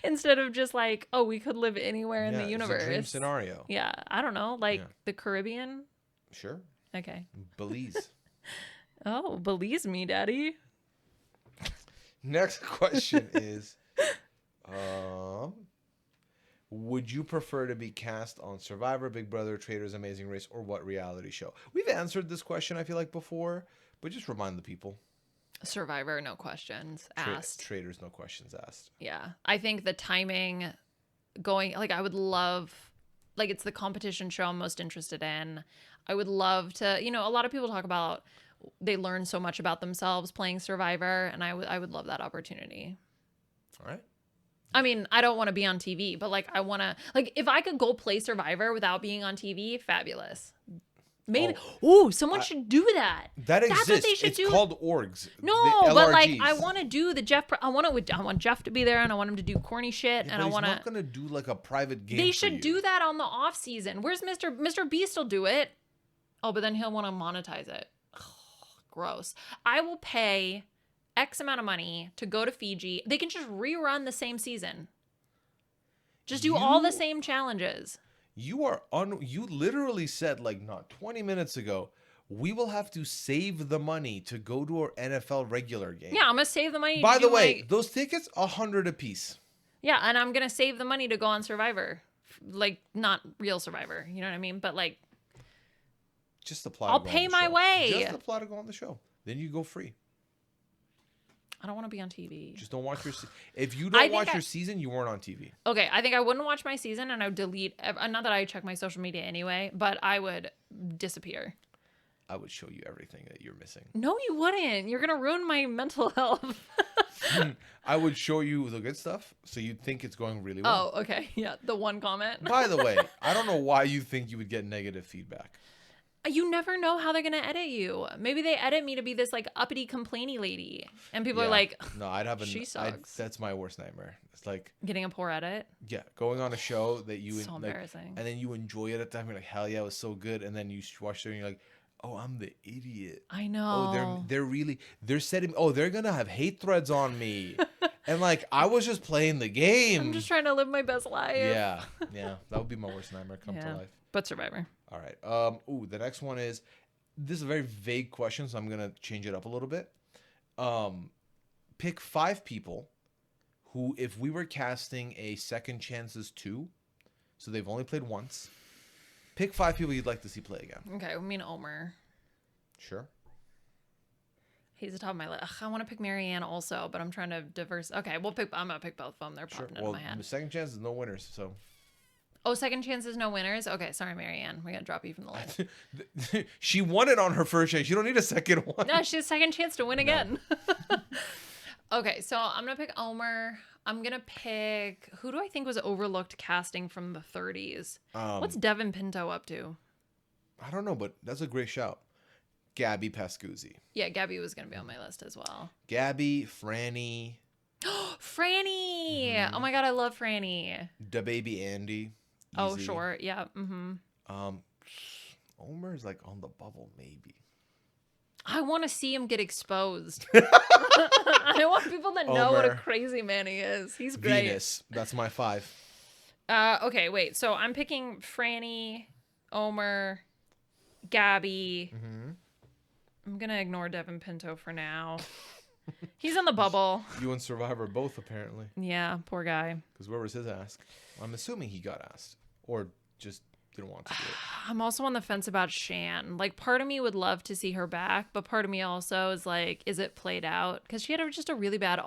Instead of just like, oh, we could live anywhere in the universe. It's a dream scenario. Yeah, I don't know, like the Caribbean. Sure. Okay. Belize. Oh, Belize me, daddy. Next question is, would you prefer to be cast on Survivor, Big Brother, Traitors, Amazing Race, or what reality show? We've answered this question, I feel like, before, but just remind the people. Survivor, no questions asked. Traitors, no questions asked. Yeah. I think the timing going, like, I would love, like, it's the competition show I'm most interested in. I would love to, you know, a lot of people talk about they learn so much about themselves playing Survivor, and I would love that opportunity. All right. I mean, I don't want to be on TV, but like I want to, like, if I could go play Survivor without being on TV, fabulous. Maybe. Someone should do that. That exists. That's what they should it's do. It's called orgs. No, but like I want to do the Jeff. I want Jeff to be there, and I want him to do corny shit, and I want to. He's not gonna do like a private game. They should do that on the off season. Where's Mr. Beast? Will do it. Oh, but then he'll want to monetize it. Ugh, gross. I will pay X amount of money to go to Fiji. They can just rerun the same season. Just do all the same challenges. You literally said, like, not 20 minutes ago, we will have to save the money to go to our NFL regular game. Yeah, I'm going to save the money. By the way, those tickets, $100 a piece. Yeah, and I'm going to save the money to go on Survivor. Like, not real Survivor, you know what I mean? But, like, just apply. I'll pay my way. Just apply to go on the show. Then you go free. I don't want to be on TV. Just don't watch your. If you don't watch your season, you weren't on TV. Okay, I think I wouldn't watch my season, and I would delete. Not that I check my social media anyway, but I would disappear. I would show you everything that you're missing. No, you wouldn't. You're gonna ruin my mental health. I would show you the good stuff, so you'd think it's going really well. Oh, okay. Yeah, the one comment. By the way, I don't know why you think you would get negative feedback. You never know how they're going to edit you. Maybe they edit me to be this like uppity complainy lady. And people are like, no, I'd have she sucks. That's my worst nightmare. It's like getting a poor edit. Yeah. Going on a show that you so embarrassing. And then you enjoy it at the time. You're like, hell yeah, it was so good. And then you watch it and you're like, oh, I'm the idiot. I know. Oh, they're setting, they're going to have hate threads on me. And like, I was just playing the game. I'm just trying to live my best life. Yeah. Yeah. That would be my worst nightmare come to life. But Survivor. All right. The next one is, this is a very vague question, so I'm going to change it up a little bit. Pick 5 people who, if we were casting a Second Chances 2, so they've only played once, pick 5 people you'd like to see play again. Okay, I mean Omer. Sure. He's the top of my list. I want to pick Marianne also, but I'm trying to diverse. Okay, I'm going to pick both of them. They're popping into my head. The Second Chances, no winners, so... Oh, Second Chances, no winners? Okay, sorry, Marianne. We're going to drop you from the list. She won it on her first chance. You don't need a second one. No, she has a second chance to win again. Okay, so I'm going to pick Omer. I'm going to pick... Who do I think was overlooked casting from the 30s? What's Devin Pinto up to? I don't know, but that's a great shout. Gabby Pascuzzi. Yeah, Gabby was going to be on my list as well. Gabby, Franny. Franny! Mhm. Oh my God, I love Franny. Da Baby Andy. Oh, Easy. sure. Yeah. Mm-hmm. Omer's like on the bubble, maybe. I want to see him get exposed. I want people to know what a Omer. crazy man he is. He's great. Venus. That's my 5. Okay, wait. So I'm picking Franny, Omer, Gabby. Mm-hmm. I'm going to ignore Devin Pinto for now. He's in the bubble. You and Survivor both, apparently. Yeah, poor guy. Because where was his ask? I'm assuming he got asked. Or just didn't want to do it. I'm also on the fence about Shan. Like, part of me would love to see her back, but part of me also is like, is it played out? Because she had just a really bad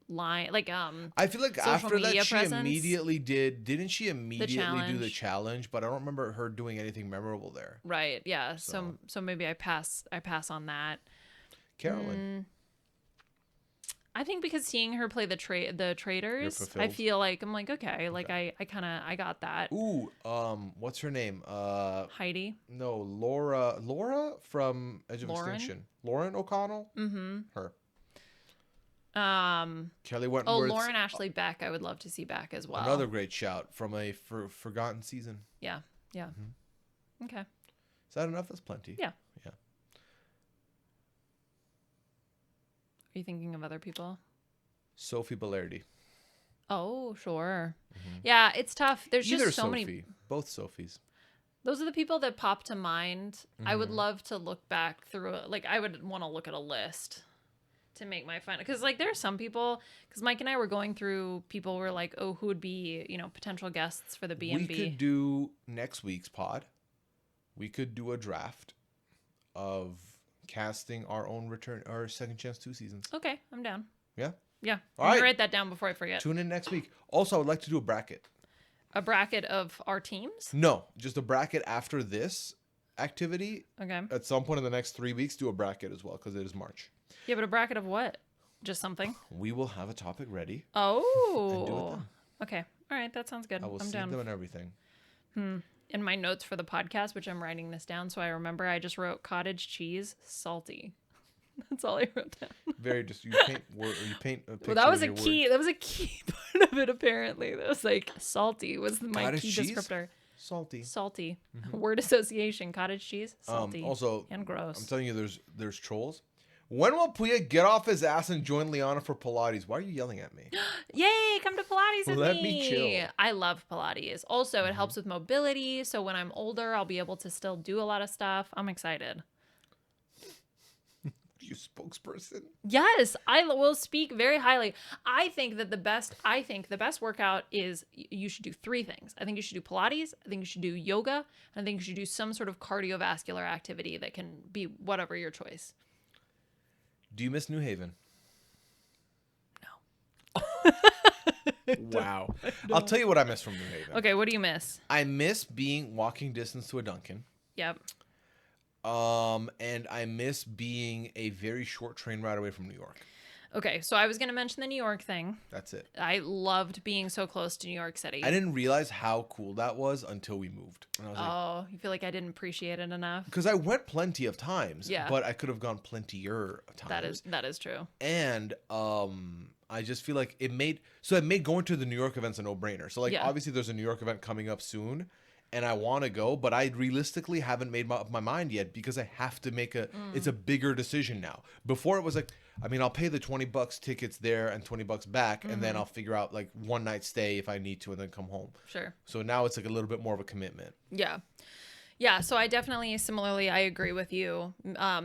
line. Like, I feel like social after that, media she presence. immediately didn't she immediately do the challenge. challenge? But I don't remember her doing anything memorable there. Right. Yeah. So maybe I pass on that. Carolyn. I think because seeing her play the traders, I fulfilled? feel like I'm like, okay, like I got that. Ooh, what's her name? Heidi. No, Laura from Edge of Lauren? Extinction. Lauren O'Connell? Mm-hmm. Her. Oh, Kelly Wentworth. Lauren Ashley Beck. I would love to see back as well. Another great shout from a forgotten season. Yeah. Yeah. Okay. Is that enough? That's plenty. Yeah. Yeah. Are you thinking of other people? Sophie Bellardi. Oh, sure. Yeah, it's tough. There's Either just so Sophie. many. Both Sophies. Those are the people that pop to mind. I would love to look back through it. Like, I would want to look at a list to make my final. Because, like, there are some people. Because Mike and I were going through people who were like, oh, who would be, potential guests for the B&B. We could do next week's pod. We could do a draft of casting our Second Chance 2 seasons. Okay, I'm down. Yeah? Yeah. All Let me right. write that down before I forget. Tune in next week. Also, I would like to do a bracket. A bracket of our teams? No, just a bracket after this activity. Okay. At some point in the next 3 weeks, do a bracket as well, because it is March. Yeah, but a bracket of what? Just something? We will have a topic ready. Oh. And do it then. Okay. All right, that sounds good. I will I'm save down. them and everything. In my notes for the podcast, which I'm writing this down so I remember, I just wrote cottage cheese, salty. That's all I wrote down. Very just you paint a picture. Well, that was of a your key. word. That was a key part of it. Apparently, that was like salty was my Cottage key cheese? descriptor. Salty. Salty. Word association. Cottage cheese. Salty. Also, and gross. I'm telling you, there's trolls. When will Pooya get off his ass and join Liana for Pilates? Why are you yelling at me? Yay! Come to Pilates with Let me chill. I love Pilates. Also, it helps with mobility. So when I'm older, I'll be able to still do a lot of stuff. I'm excited. You spokesperson. Yes, I will speak very highly. I think the best workout is you should do 3 things. I think you should do Pilates, I think you should do yoga, and I think you should do some sort of cardiovascular activity that can be whatever your choice. Do you miss New Haven? No. Wow. I'll tell you what I miss from New Haven. Okay, what do you miss? I miss being walking distance to a Dunkin'. Yep. And I miss being a very short train ride away from New York. Okay, so I was going to mention the New York thing. That's it. I loved being so close to New York City. I didn't realize how cool that was until we moved. And I was like, Oh, you feel like I didn't appreciate it enough? because I went plenty of times, Yeah. but I could have gone plentier times. That is true. And I just feel like it made going to the New York events a no-brainer. So like Yeah. obviously there's a New York event coming up soon and I want to go, but I realistically haven't made up my mind yet because I have to make it's a bigger decision now. Before it was like, I mean, I'll pay the $20 tickets there and $20 back and then I'll figure out like one night stay if I need to and then come home. Sure. So now it's like a little bit more of a commitment. Yeah. Yeah, so I definitely, similarly, I agree with you.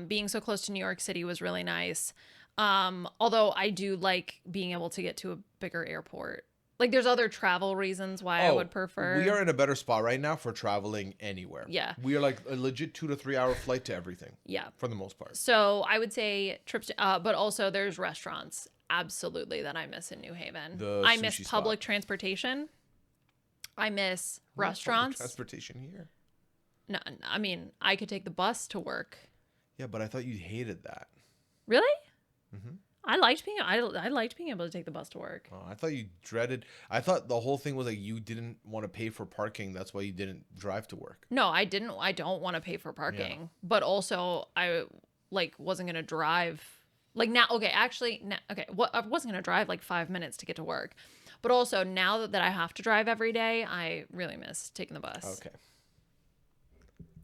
Being so close to New York City was really nice. Although I do like being able to get to a bigger airport. Like, there's other travel reasons why I would prefer. We are in a better spot right now for traveling anywhere. Yeah. We are like a legit 2 to 3 hour flight to everything. Yeah. For the most part. So I would say trips, but also there's restaurants, absolutely, that I miss in New Haven. I miss sushi public spot. transportation. I miss Public restaurants. Transportation here. No, I mean, I could take the bus to work. Yeah, but I thought you hated that. Really? I liked being able to take the bus to work. Oh, I thought you dreaded. I thought the whole thing was like you didn't want to pay for parking. That's why you didn't drive to work. No, I didn't. I don't want to pay for parking, but also I like wasn't gonna drive. Like now, okay, actually, okay, what I wasn't gonna drive like 5 minutes to get to work, but also now that I have to drive every day, I really miss taking the bus. Okay.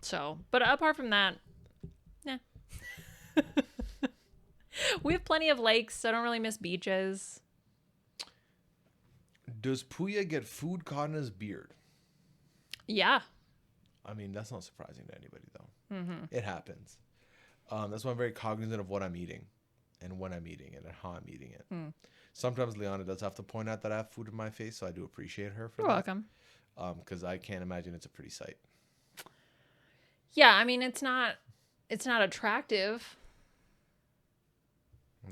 So, but apart from that, nah. We have plenty of lakes, so I don't really miss beaches. Does Pooya get food caught in his beard? Yeah. I mean, that's not surprising to anybody, though. Mm-hmm. It happens. That's why I'm very cognizant of what I'm eating and when I'm eating it and how I'm eating it. Sometimes Liana does have to point out that I have food in my face, so I do appreciate her for You're that. welcome. Because I can't imagine it's a pretty sight. Yeah, I mean, it's not attractive.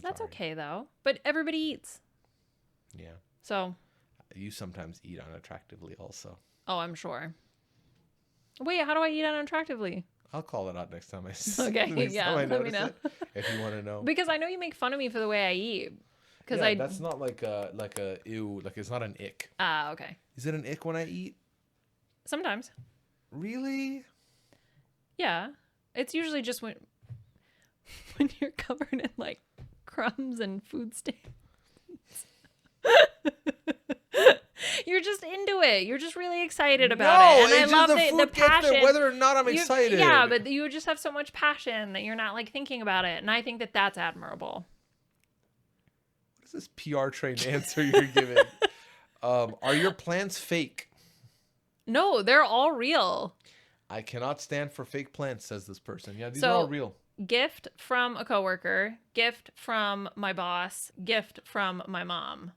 That's sorry. okay, though. But everybody eats. Yeah. So. You sometimes eat unattractively also. Oh, I'm sure. Wait, how do I eat unattractively? I'll call it out next time I Okay, yeah, let me know. If you want to know. Because I know you make fun of me for the way I eat. Yeah, that's not like a ew, like it's not an ick. Ah, okay. Is it an ick when I eat? Sometimes. Really? Yeah. It's usually just when you're covered in like crumbs and food stains. You're just into it. You're just really excited about it. And I love the passion. Whether or not I'm excited. Yeah, but you just have so much passion that you're not like thinking about it. And I think that that's admirable. What is this PR trained answer you're giving? Are your plants fake? No, they're all real. I cannot stand for fake plants, says this person. Yeah, these So, are all real. Gift from a coworker, gift from my boss, gift from my mom.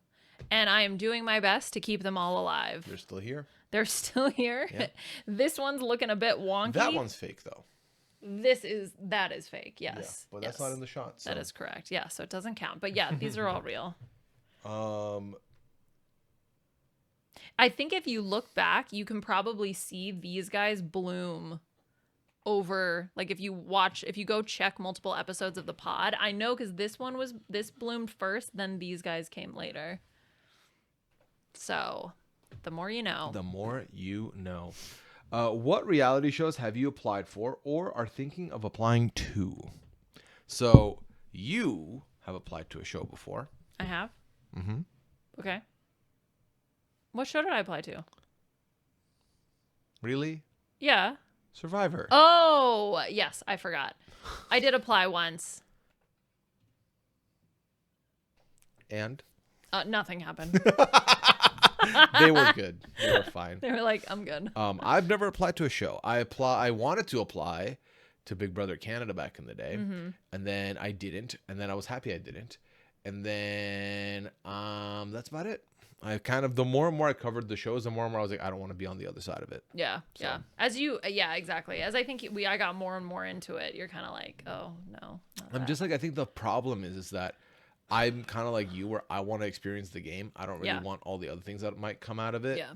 And I am doing my best to keep them all alive. They're still here. They're still here. Yeah. This one's looking a bit wonky. That one's fake, though. That is fake. Yes. Yeah, but that's not in the shot. So. That is correct. Yeah, so it doesn't count. But yeah, these are all real. I think if you look back, you can probably see these guys bloom over, like if you go check multiple episodes of the pod. I know because this bloomed first, then these guys came later. So, the more you know. The more you know. What reality shows have you applied for or are thinking of applying to? So, you have applied to a show before. I have? Mm-hmm. Okay. What show did I apply to? Really? Yeah. Survivor. Oh, yes. I forgot. I did apply once. And? Nothing happened. They were good. They were fine. They were like, I'm good. I've never applied to a show. I wanted to apply to Big Brother Canada back in the day, and then I didn't, and then I was happy I didn't, and then that's about it. I kind of, the more and more I covered the shows, the more and more I was like, I don't want to be on the other side of it. Yeah, so. Yeah. Yeah, exactly. As I think I got more and more into it, you're kind of like, oh no. I'm just like, I think the problem is that I'm kind of like you, where I want to experience the game. I don't really want all the other things that might come out of it. Yeah.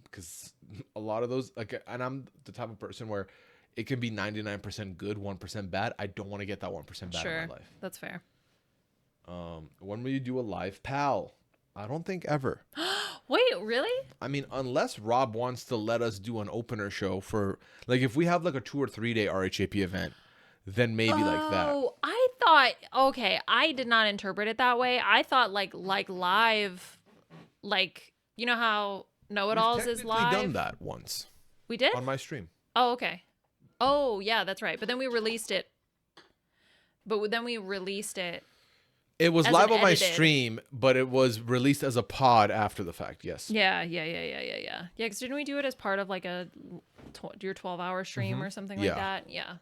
Because a lot of those, like, and I'm the type of person where it can be 99% good, 1% bad. I don't want to get that 1% bad in my life. That's fair. When will you do a live pal? I don't think ever. Wait, really? I mean, unless Rob wants to let us do an opener show for, like, if we have like a 2 or 3 day RHAP event, then maybe like that. Oh, I thought, okay, I did not interpret it that way. I thought like live, like, you know how Know-It-Alls is live? We've done that once. We did? On my stream. Oh, okay. Oh, yeah, that's right. But then we released it. It was live on my stream, but it was released as a pod after the fact. Yes. Yeah. Yeah, because didn't we do it as part of like your 12-hour stream or something like that? Yeah.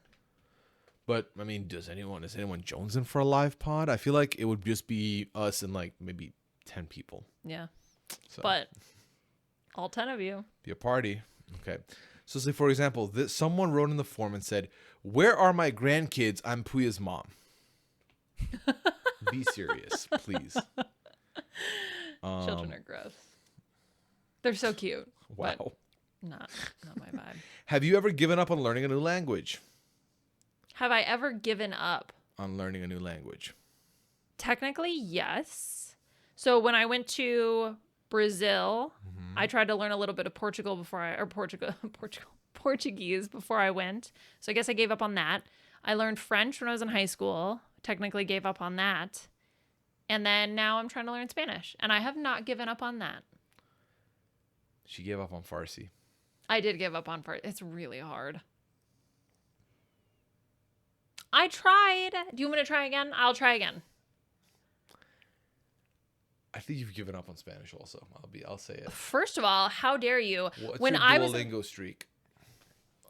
But I mean, is anyone jonesing for a live pod? I feel like it would just be us and like maybe 10 people. Yeah. So, but all 10 of you. Be a party. Okay. So say, for example, someone wrote in the form and said, "Where are my grandkids? I'm Pooya's mom." Be serious, please. Children are gross. They're so cute. Wow. Not my vibe. Have you ever given up on learning a new language? Have I ever given up on learning a new language? Technically, yes. So when I went to Brazil, I tried to learn a little bit of Portuguese before I went. So I guess I gave up on that. I learned French when I was in high school. Technically gave up on that. And then now I'm trying to learn Spanish. And I have not given up on that. She gave up on Farsi. I did give up on Farsi. It's really hard. I tried. Do you want me to try again? I'll try again. I think you've given up on Spanish also. I'll say it. First of all, how dare you? What's when your I Duolingo streak?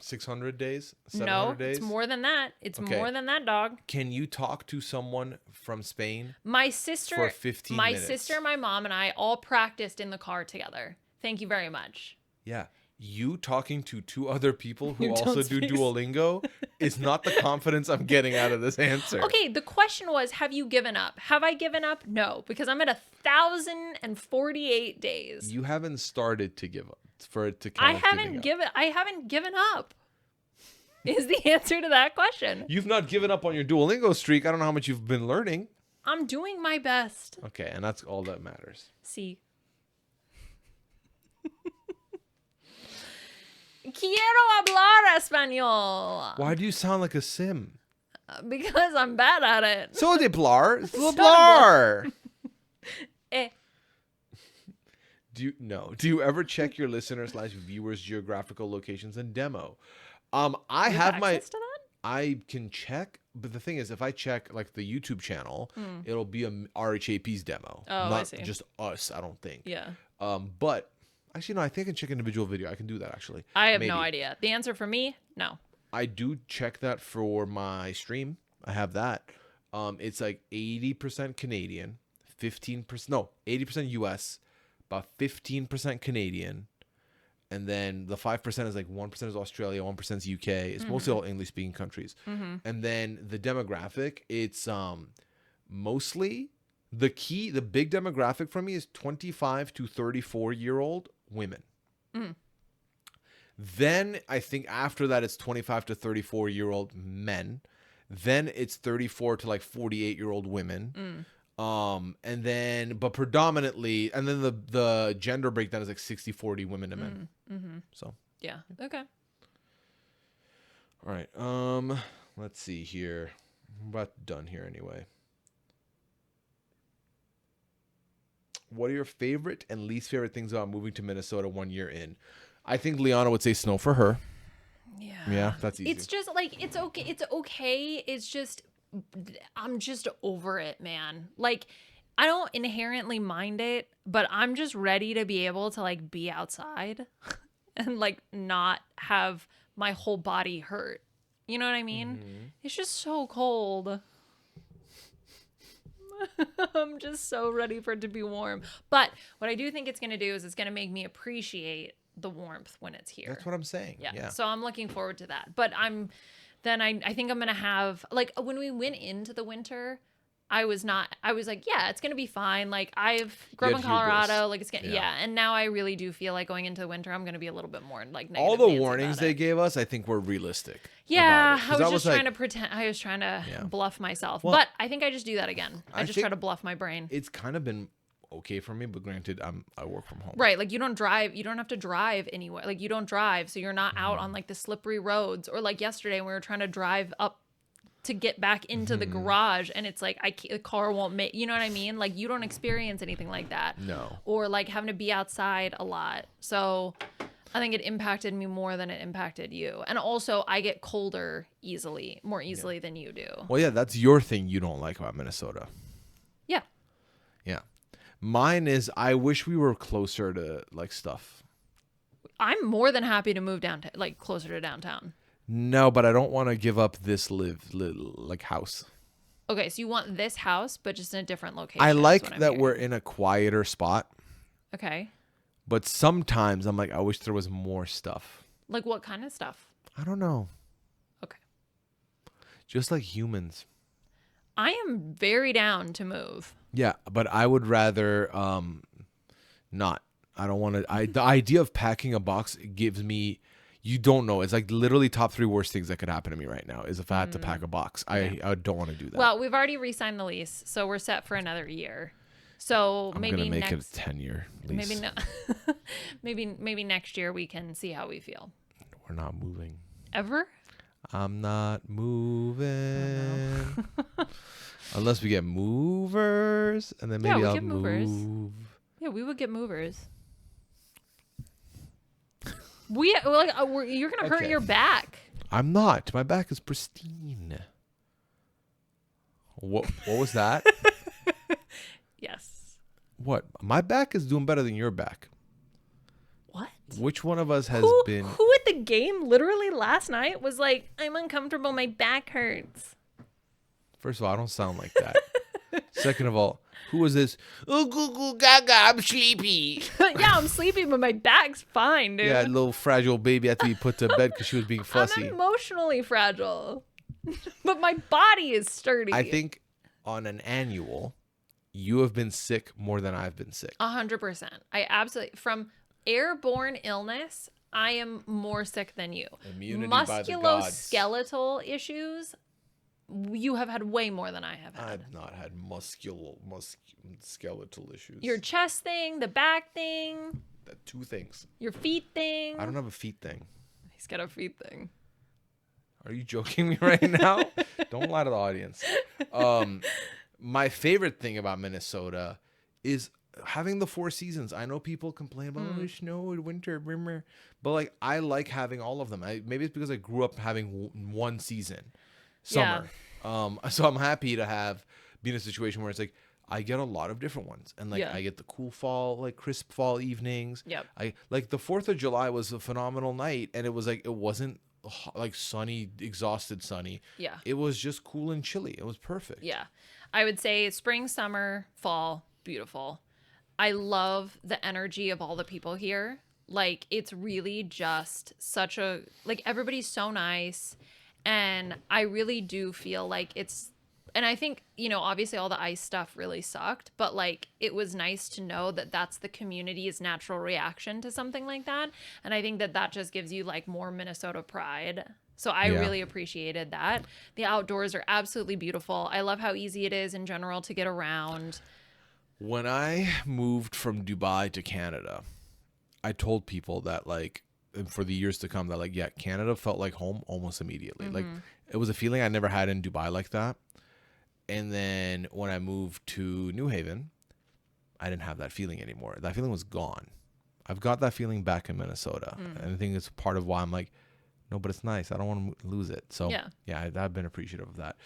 600 days? 700 no, days? it's more than that. It's Okay. more than that, dog. Can you talk to someone from Spain My sister, for 15 minutes? my sister, my mom, and I all practiced in the car together. Thank you very much. Yeah. You talking to two other people who Who don't also do speak- Duolingo is not the confidence I'm getting out of this answer. Okay, the question was, have you given up? Have I given up? No, because I'm at 1,048 days. You haven't started to give up for it to I count. haven't given up. Is the answer to that question. You've not given up on your Duolingo streak. I don't know how much you've been learning. I'm doing my best. Okay, and that's all that matters. See. Quiero hablar español. Why do you sound like a sim? Because I'm bad at it. So de blar. So de blar. Eh. Do you ever check your listeners/viewers' geographical locations and demo? I You have my access to that? I can check, but the thing is, if I check like the YouTube channel, it'll be a RHAP's demo, Oh, I not see. just us. I don't think. Yeah. But actually, no. I think I can check individual video. I can do that actually. I have no Maybe. idea. The answer for me, no. I do check that for my stream. I have that. It's like 80% Canadian, 80% US, about 15% Canadian. And then the 5% is like 1% is Australia, 1% is UK. It's mostly all English speaking countries. And then the demographic, it's mostly the big demographic for me is 25 to 34-year-old women. Then I think after that it's 25 to 34-year-old men. Then it's 34 to like 48-year-old women. And then, but predominantly, and then the gender breakdown is like 60-40 women to men. So Yeah. Okay. all right. Let's see here. I'm about done here anyway. What are your favorite and least favorite things about moving to Minnesota 1 year in? I think Liana would say snow for her. Yeah. Yeah, that's easy. It's just like, it's okay. It's okay. It's just, I'm just over it, man. Like, I don't inherently mind it, but I'm just ready to be able to like be outside and like not have my whole body hurt. You know what I mean? It's just so cold. I'm just so ready for it to be warm. But what I do think it's going to do is it's going to make me appreciate the warmth when it's here. That's what I'm saying. Yeah. So I'm looking forward to that. But I think I'm going to have, like, when we went into the winter, I was like, yeah, it's going to be fine. Like, I've grown up in had hubris. Colorado. Like, it's going to, Yeah. yeah. And now I really do feel like going into the winter, I'm going to be a little bit more like negative. All the Nancy warnings about they it. gave us, I think were realistic. Yeah, about it. 'Cause I that was just like- trying to pretend. I was trying to Yeah. bluff myself. Well, but I think I just do that again. I I just think- try to bluff my brain. It's kind of been okay for me, but granted, I work from home. Right, like you don't drive, you don't have to drive anywhere. Like you don't drive, so you're not out on like the slippery roads. Or like yesterday when we were trying to drive up to get back into the garage, and it's like the car won't make. You know what I mean? Like you don't experience anything like that. No. Or like having to be outside a lot. So I think it impacted me more than it impacted you. And also, I get colder more easily than you do. Well, yeah, that's your thing you don't like about Minnesota. Yeah. Yeah. Mine is I wish we were closer to like stuff. I'm more than happy to move down to like closer to downtown. No, but I don't want to give up this like house. Okay, so you want this house, but just in a different location. I is like what I'm that hearing. we're in a quieter spot, Okay. but sometimes I'm like, I wish there was more stuff. Like what kind of stuff? I don't know. Okay. Just like humans. I am very down to move. Yeah, but I would rather not. I don't want to. The idea of packing a box gives me. You don't know. It's like literally top 3 worst things that could happen to me right now is if I had to pack a box. I don't want to do that. Well, we've already re-signed the lease, so we're set for another year. So I'm maybe gonna make next, it a 10-year lease. maybe no, maybe next year we can see how we feel. We're not moving. Ever? I'm not moving. Oh, no. Unless we get movers, and then maybe we I'll get movers. move. Yeah, we would get movers. You're gonna hurt Okay. your back. I'm not. My back is pristine. What was that? Yes. What? My back is doing better than your back. What? Which one of us has been? Who at the game literally last night was like, I'm uncomfortable, my back hurts. First of all, I don't sound like that. Second of all, who was this? Oh, goo goo gaga, I'm sleepy. Yeah, I'm sleepy, but my back's fine, dude. Yeah, little fragile baby had to be put to bed because she was being fussy. I'm emotionally fragile, but my body is sturdy. I think on an annual, you have been sick more than I've been sick. 100%. I absolutely, from airborne illness, I am more sick than you. Immunity by the gods. Musculoskeletal issues, you have had way more than I have had. I've not had skeletal issues. Your chest thing, the back thing, 2 things. your feet thing. I don't have a feet thing. He's got a feet thing. Are you joking me right now? Don't lie to the audience. My favorite thing about Minnesota is having the 4 seasons. I know people complain about snow, winter, but like I like having all of them. Maybe it's because I grew up having one season, summer. So I'm happy to be in a situation where it's like I get a lot of different ones, and like I get the cool fall, like crisp fall evenings. Yep. I like the 4th of July was a phenomenal night, and it was like it wasn't like sunny, exhausted sunny. Yeah. It was just cool and chilly. It was perfect. Yeah. I would say spring, summer, fall, beautiful. I love the energy of all the people here. Like, it's really just such a, like, everybody's so nice. And I really do feel like it's, and I think, you know, obviously all the ice stuff really sucked, but like, it was nice to know that that's the community's natural reaction to something like that. And I think that just gives you like more Minnesota pride. So I really appreciated that. The outdoors are absolutely beautiful. I love how easy it is in general to get around. When I moved from Dubai to Canada, I told people that like for the years to come that like, yeah, Canada felt like home almost immediately. Like it was a feeling I never had in Dubai like that. And then when I moved to New Haven, I didn't have that feeling anymore. That feeling was gone. I've got that feeling back in Minnesota. And I think it's part of why I'm like, no, but it's nice. I don't want to lose it. So yeah, I've been appreciative of that.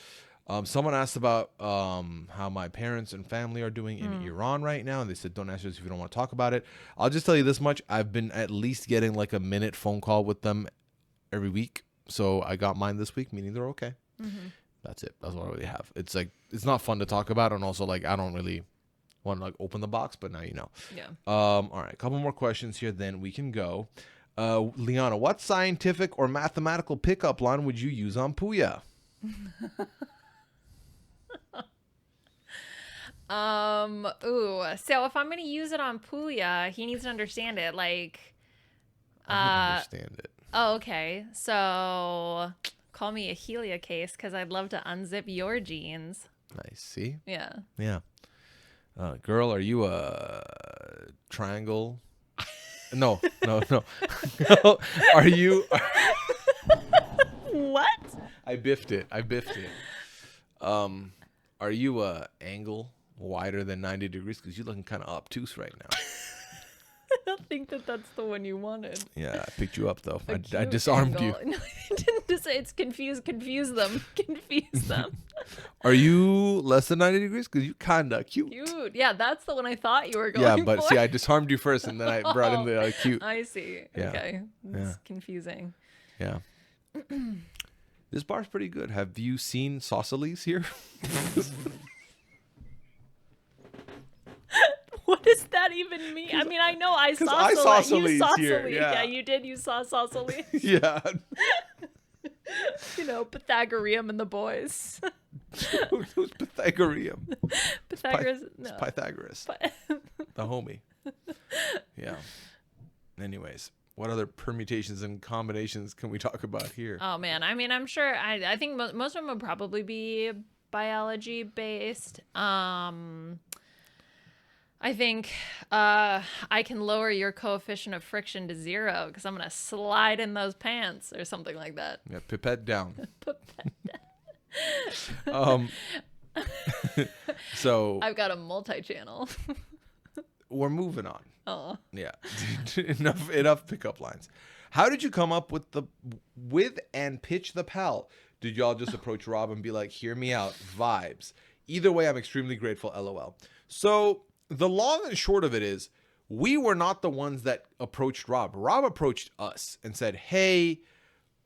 Someone asked about how my parents and family are doing in Iran right now. And they said, don't answer this if you don't want to talk about it. I'll just tell you this much. I've been at least getting like a minute phone call with them every week. So I got mine this week, meaning they're okay. That's it. That's what I really have. It's like, it's not fun to talk about. And also like, I don't really want to like open the box, but now you know. Yeah. All right. A couple more questions here. Then we can go. Liana, what scientific or mathematical pickup line would you use on Pooya? So if I'm gonna use it on Pooya, he needs to understand it. Like, I don't understand it. oh, okay. So call me a Helia case because I'd love to unzip your jeans. Nice. See? Yeah. Yeah. Girl, are you a triangle? No. Are you? What? I biffed it. Are you a angle wider than 90 degrees? Because you're looking kind of obtuse right now. I don't think that's the one you wanted. Yeah, I picked you up though. I Cute disarmed angle. you. No, I didn't just say it's confuse them. Confuse them. Are you less than 90 degrees? Because you kind of cute. Cute. Yeah, that's the one I thought you were going Yeah, but for. see, I disarmed you first, and then I brought in the cute. I see. Yeah. Okay. It's Yeah. confusing. Yeah. This bar's pretty good. Have you seen Sausalese here? What does that even mean? I mean, I know I saw I saw Sausalese. Sausalese here, yeah. Yeah, you did. You saw Sausalese. Yeah. You know, Pythagorean and the boys. Who's Pythagorean? Pythagoras. It's No. Pythagoras, the homie. Yeah. Anyways, what other permutations and combinations can we talk about here? Oh man, I mean, I'm sure. I think most of them would probably be biology based. I think I can lower your coefficient of friction to 0 because I'm gonna slide in those pants or something like that. Yeah, pipette down. Pipette So I've got a multi-channel. we're moving on. Oh. Yeah, enough pickup lines. How did you come up with and pitch the pal? Did y'all just approach Rob and be like, "Hear me out, vibes"? Either way, I'm extremely grateful. LOL. So the long and short of it is, we were not the ones that approached Rob. Rob approached us and said, "Hey,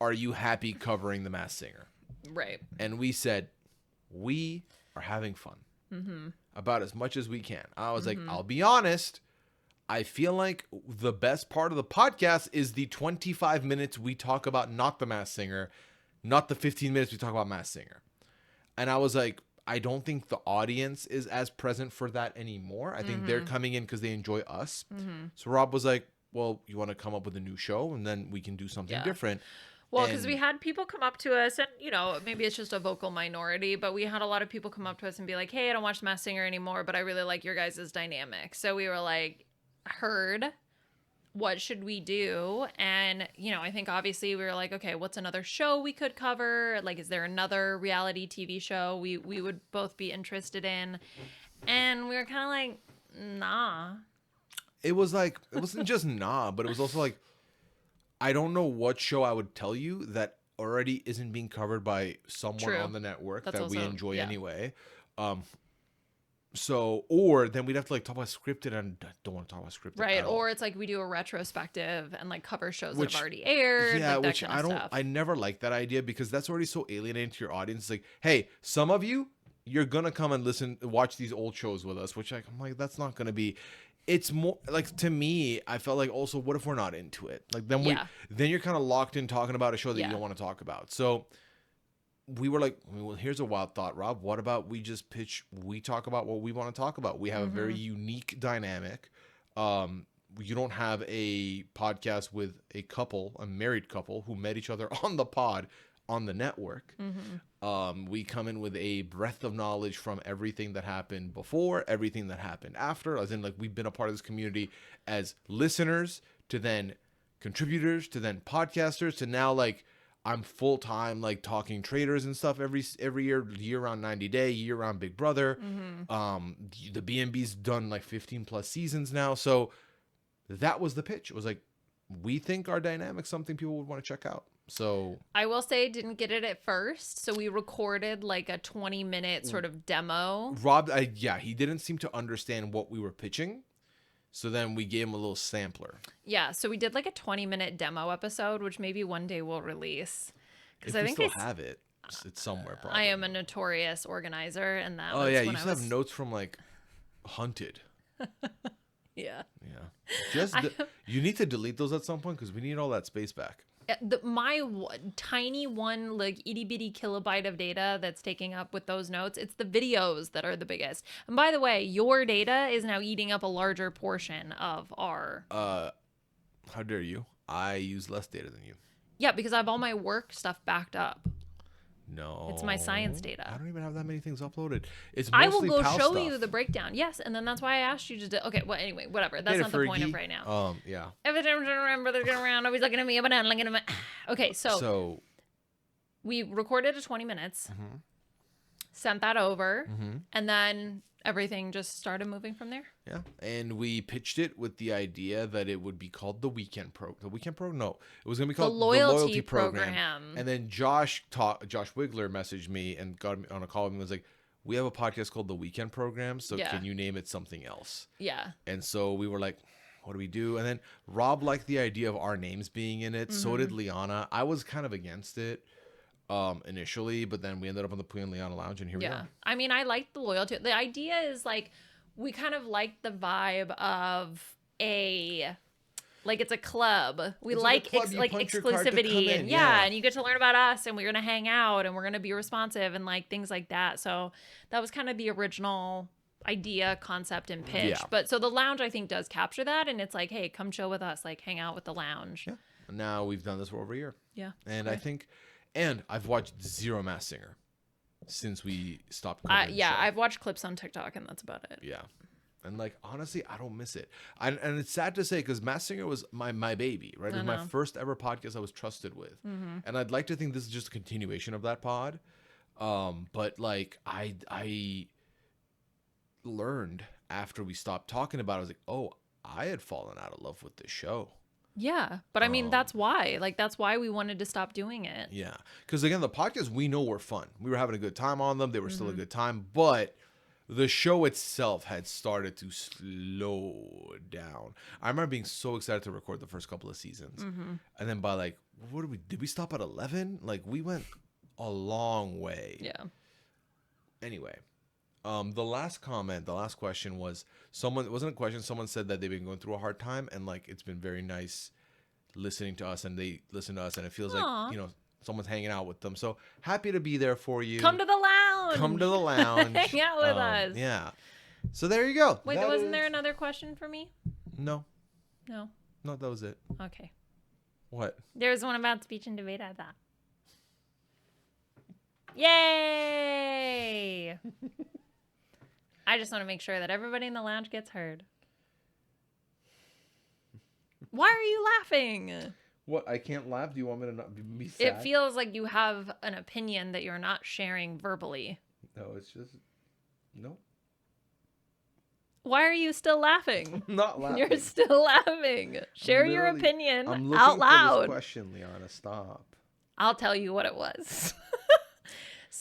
are you happy covering The Masked Singer?" Right. And we said, "We are having fun about as much as we can." I was like, "I'll be honest. I feel like the best part of the podcast is the 25 minutes we talk about not The Masked Singer, not the 15 minutes we talk about Masked Singer." And I was like, I don't think the audience is as present for that anymore. I think they're coming in because they enjoy us. So Rob was like, "Well, you want to come up with a new show and then we can do something different." Well, because we had people come up to us, and, you know, maybe it's just a vocal minority, but we had a lot of people come up to us and be like, "Hey, I don't watch The Masked Singer anymore, but I really like your guys' dynamic." So we were like, heard, what should we do? And, you know, I think obviously we were like, okay, what's another show we could cover? Like, is there another reality TV show we would both be interested in? And we were kind of like, nah. It was like, it wasn't just nah, but it was also like, I don't know what show I would tell you that already isn't being covered by someone on the network that we enjoy anyway. So, or then we'd have to like talk about scripted, and I don't want to talk about scripted. Right. Or it's like we do a retrospective and like cover shows that have already aired. Yeah, like which I never like that idea because that's already so alienating to your audience. It's like, hey, some of you're going to come and watch these old shows with us, which I'm like, that's not going to be. It's more like, to me, I felt like also, what if we're not into it? Like then then you're kind of locked in talking about a show that you don't want to talk about. So we were like, well, here's a wild thought, Rob. What about we talk about what we want to talk about? We have a very unique dynamic. You don't have a podcast with a married couple who met each other on the pod on the network. We come in with a breadth of knowledge from everything that happened before, everything that happened after, as in like we've been a part of this community as listeners, to then contributors, to then podcasters, to now like I'm full-time like talking traders and stuff every year-round 90 Day, year-round Big Brother. The B&B's done like 15 plus seasons now. So that was the pitch. It was like, we think our dynamic's something people would want to check out. So I will say, didn't get it at first. So we recorded like a 20-minute sort of demo. Rob, he didn't seem to understand what we were pitching. So then we gave him a little sampler. Yeah, so we did like a 20-minute demo episode, which maybe one day we'll release. Because I think we still have it. It's somewhere probably. I am a notorious organizer, and that was you used to have notes from like Hunted. Yeah. You need to delete those at some point because we need all that space back. My tiny one like itty bitty kilobyte of data that's taking up with those notes, it's the videos that are the biggest. And by the way, your data is now eating up a larger portion of our. How dare you? I use less data than you. Yeah, because I have all my work stuff backed up. No, it's my science data. I don't even have that many things uploaded. It's I will mostly go PAL show stuff. you the breakdown. Yes, and then that's why I asked you to do. Okay, well, anyway, whatever. That's not the point of right now. Yeah. Every time I remember, they're going around, always looking at me, looking at me. Okay, so we recorded a 20 minutes, sent that over, and then everything just started moving from there. Yeah, and we pitched it with the idea that it would be called the Weekend Pro. The Weekend Pro? No, it was going to be called the Loyalty Program. And then Josh Wigler messaged me and got me on a call and was like, "We have a podcast called the Weekend Program, so can you name it something else?" Yeah. And so we were like, what do we do? And then Rob liked the idea of our names being in it. So did Liana. I was kind of against it initially, but then we ended up on the Pooya Liana Lounge, and here we are. I mean, I like the loyalty. The idea is like, we kind of like the vibe of it's a club. We like exclusivity, and and you get to learn about us, and we're gonna hang out, and we're gonna be responsive, and like things like that. So that was kind of the original idea, concept, and pitch. Yeah. But so the lounge, I think, does capture that. And it's like, hey, come chill with us. Like, hang out with the lounge. Yeah. Now we've done this for over a year. Yeah. And great. I think, and I've watched zero Masked Singer since we stopped covering the Yeah, show. I've watched clips on TikTok, and that's about it. Yeah. And like, honestly, I don't miss it. And it's sad to say because Masked Singer was my baby, right? It was my first ever podcast I was trusted with. And I'd like to think this is just a continuation of that pod. But like, I learned after we stopped talking about it, I was like, oh, I had fallen out of love with this show. Yeah. But I mean, that's why. Like, that's why we wanted to stop doing it. Yeah. Because again, the podcasts we know were fun. We were having a good time on them. They were still a good time. But the show itself had started to slow down. I remember being so excited to record the first couple of seasons. And then by like, did we stop at 11? Like, we went a long way. Yeah. Anyway, the last question was it wasn't a question. Someone said that they've been going through a hard time and like, it's been very nice listening to us and they listen to us and it feels like, you know, someone's hanging out with them. So happy to be there for you. Come to the lounge. Come to the lounge. Hang out with us. Yeah. So there you go. Wait, wasn't there another question for me? No, No. that was it. Okay. What? There's one about speech and debate, I thought. Yay! I just want to make sure that everybody in the lounge gets heard. Why are you laughing? What? I can't laugh? Do you want me to not be sad? It feels like you have an opinion that you're not sharing verbally. No, it's just... No. Why are you still laughing? I'm not laughing. You're still laughing. Share your Literally, opinion I'm looking out for loud. this question, Liana. Stop. I'll tell you what it was.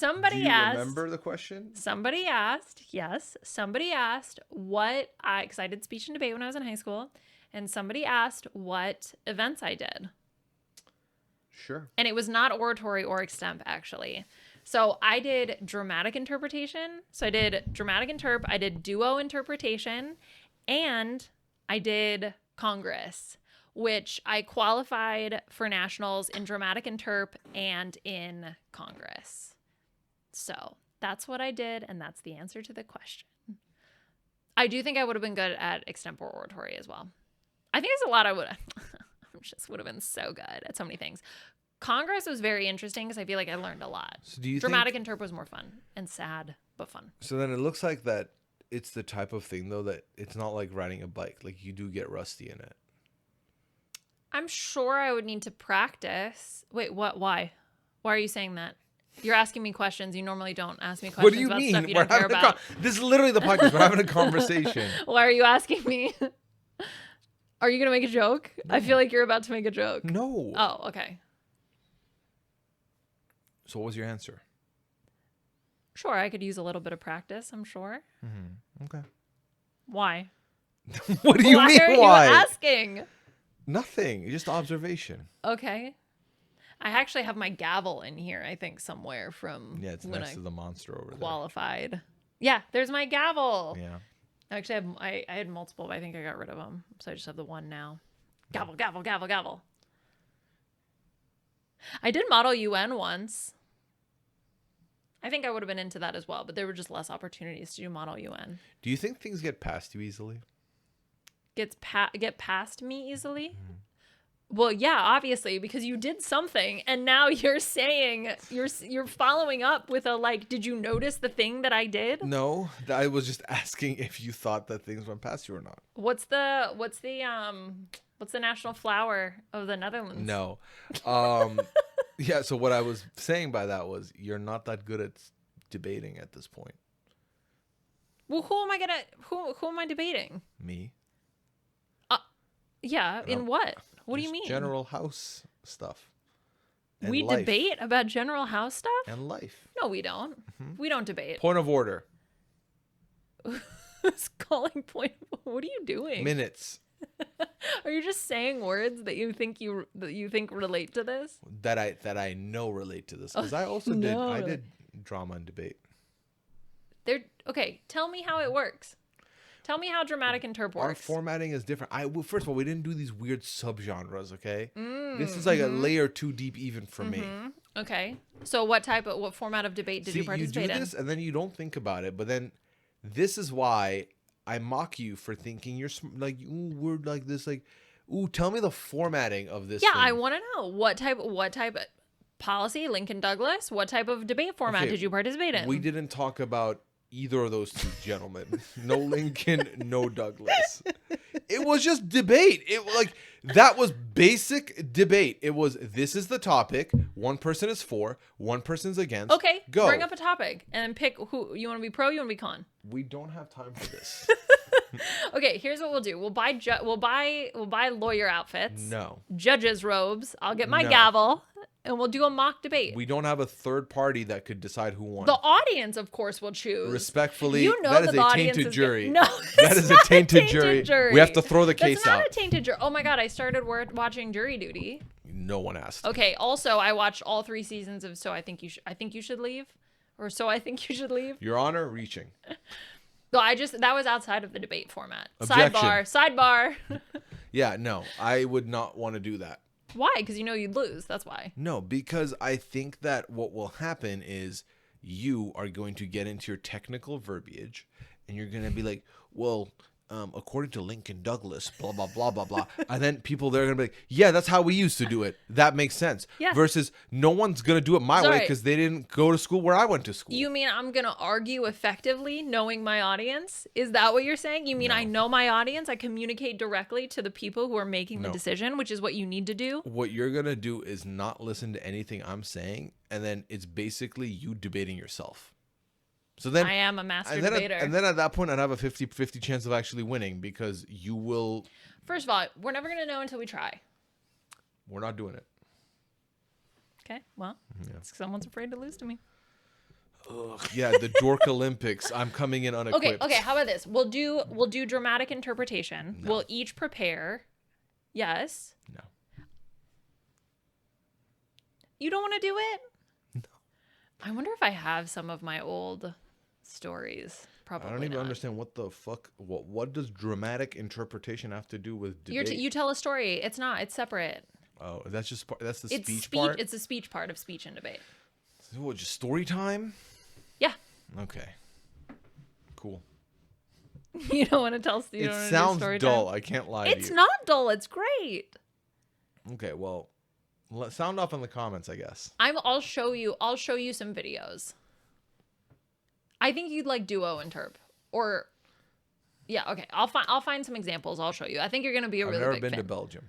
Do you remember the question? Somebody asked what because I did speech and debate when I was in high school, and somebody asked what events I did. Sure. And it was not oratory or extemp, actually. So I did dramatic interpretation. So I did dramatic interp, I did duo interpretation, and I did Congress, which I qualified for nationals in dramatic interp and in Congress. So that's what I did, and that's the answer to the question. I do think I would have been good at extempore oratory as well. I think there's a lot I would have been so good at so many things. Congress was very interesting because I feel like I learned a lot. So do you Dramatic interp was more fun and sad, but fun. So then it looks like that it's the type of thing, though, that it's not like riding a bike. Like, you do get rusty in it. I'm sure I would need to practice. Wait, what? Why? Why are you saying that? You're asking me questions. You normally don't ask me questions What do you about mean? stuff you don't care about. This is literally the podcast. We're having a conversation. Why are you asking me? Are you going to make a joke? No. I feel like you're about to make a joke. No. Oh, okay. So what was your answer? Sure, I could use a little bit of practice, I'm sure. Mm-hmm. Okay. Why? What do you mean, why? why? Are you asking? Nothing. Just observation. Okay. I actually have my gavel in here, I think, somewhere from it's when next to the monster over qualified. Yeah, there's my gavel. there. Yeah. Actually, I had multiple, but I think I got rid of them. So I just have the one now. Gavel, gavel, gavel, gavel. I did model UN once. I think I would have been into that as well, but there were just less opportunities to do model UN. Do you think things get past you easily? Get past me easily? Mm-hmm. Well, yeah, obviously, because you did something, and now you're saying you're following up with a like, did you notice the thing that I did? No, I was just asking if you thought that things went past you or not. What's the national flower of the Netherlands? No, yeah. So what I was saying by that was you're not that good at debating at this point. Well, who am I debating? Me. Yeah. In what? What do you mean? General house stuff. We debate about general house stuff? And life. No, we don't. Mm-hmm. We don't debate. Point of order. Calling point. What are you doing? Minutes. Are you just saying words that you think relate to this? That I know relate to this because I also did drama and debate. Okay. Tell me how it works. Tell me how dramatic interp works. Our formatting is different. First of all, we didn't do these weird subgenres, okay? This is like a layer too deep even for me. Okay. So what format of debate did you participate in? You do this and then you don't think about it, but then This is why I mock you for thinking you're like, ooh, we're like this, like, ooh, tell me the formatting of this. Yeah, thing. I want to know what type of policy, Lincoln Douglas, what type of debate format did you participate in? We didn't talk about either of those two gentlemen. No Lincoln, no Douglas. It was just debate. That was basic debate. It was, this is the topic. One person is for, one person's against. Okay, go. Bring up a topic and pick who you want to be pro, you want to be con. We don't have time for this. Okay, here's what we'll do. We'll buy lawyer outfits. No. Judges robes. I'll get my No. gavel and we'll do a mock debate. We don't have a third party that could decide who won. The audience, of course, will choose. Respectfully, you know that is the a audience tainted jury. No, that is a tainted jury. We have to throw the case That's not out. a tainted jury. Oh my god, I started watching Jury Duty. No one asked. Okay. Also, I watched all 3 seasons of So I Think You Should Leave, or So I Think You Should Leave. Your Honor, reaching. No, that was outside of the debate format. Objection. Sidebar. Yeah, no, I would not want to do that. Why? Because you know you'd lose. That's why. No, because I think that what will happen is you are going to get into your technical verbiage and you're going to be like, well, according to Lincoln Douglas, blah, blah, blah, blah, blah. And then people, they're going to be like, yeah, that's how we used to do it. That makes sense. Yeah. Versus no one's going to do it my way Sorry. because they didn't go to school where I went to school. You mean I'm going to argue effectively knowing my audience? Is that what you're saying? You mean No. I know my audience? I communicate directly to the people who are making the No. decision, which is what you need to do? What you're going to do is not listen to anything I'm saying. And then it's basically you debating yourself. So then I am a master and then debater. and then at that point, I'd have a 50-50 chance of actually winning because you will. First of all, we're never going to know until we try. We're not doing it. Okay, well, someone's afraid to lose to me. Ugh, yeah, the Dork Olympics. I'm coming in unequipped. Okay. How about this? We'll do dramatic interpretation. No. We'll each prepare. Yes. No. You don't want to do it? No. I wonder if I have some of my old stories. Probably. I don't even not. understand what the fuck. What does dramatic interpretation have to do with debate? You tell a story. It's not. It's separate. Oh, that's just that's the It's speech part. It's a speech part of speech and debate. So what, just story time? Yeah. Okay. Cool. You don't want to tell. You It don't wanna do sounds story dull. time? I can't lie to you. It's not dull. It's great. Okay, well, sound off in the comments, I guess. I'll show you some videos. I think you'd like duo and terp, or yeah. Okay, I'll find some examples. I'll show you. I think you're gonna be a I've really never big been fan. to Belgium.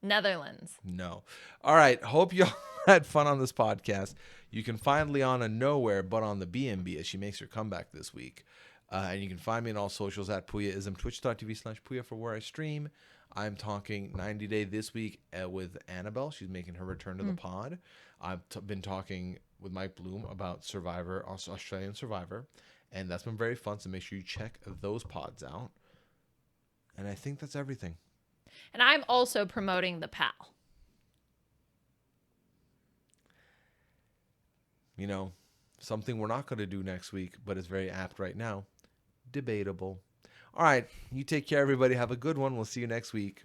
Netherlands. No. All right. Hope y'all had fun on this podcast. You can find Liana nowhere but on the BNB as she makes her comeback this week. And you can find me on all socials at Pooyaism, twitch.tv/Pooya for where I stream. I'm talking 90 Day this week with Annabelle. She's making her return to the pod. I've been talking with Mike Bloom about Survivor, Australian Survivor. And that's been very fun. So make sure you check those pods out. And I think that's everything. And I'm also promoting the PAL. You know, something we're not going to do next week, but it's very apt right now. Debatable. All right. You take care, everybody. Have a good one. We'll see you next week.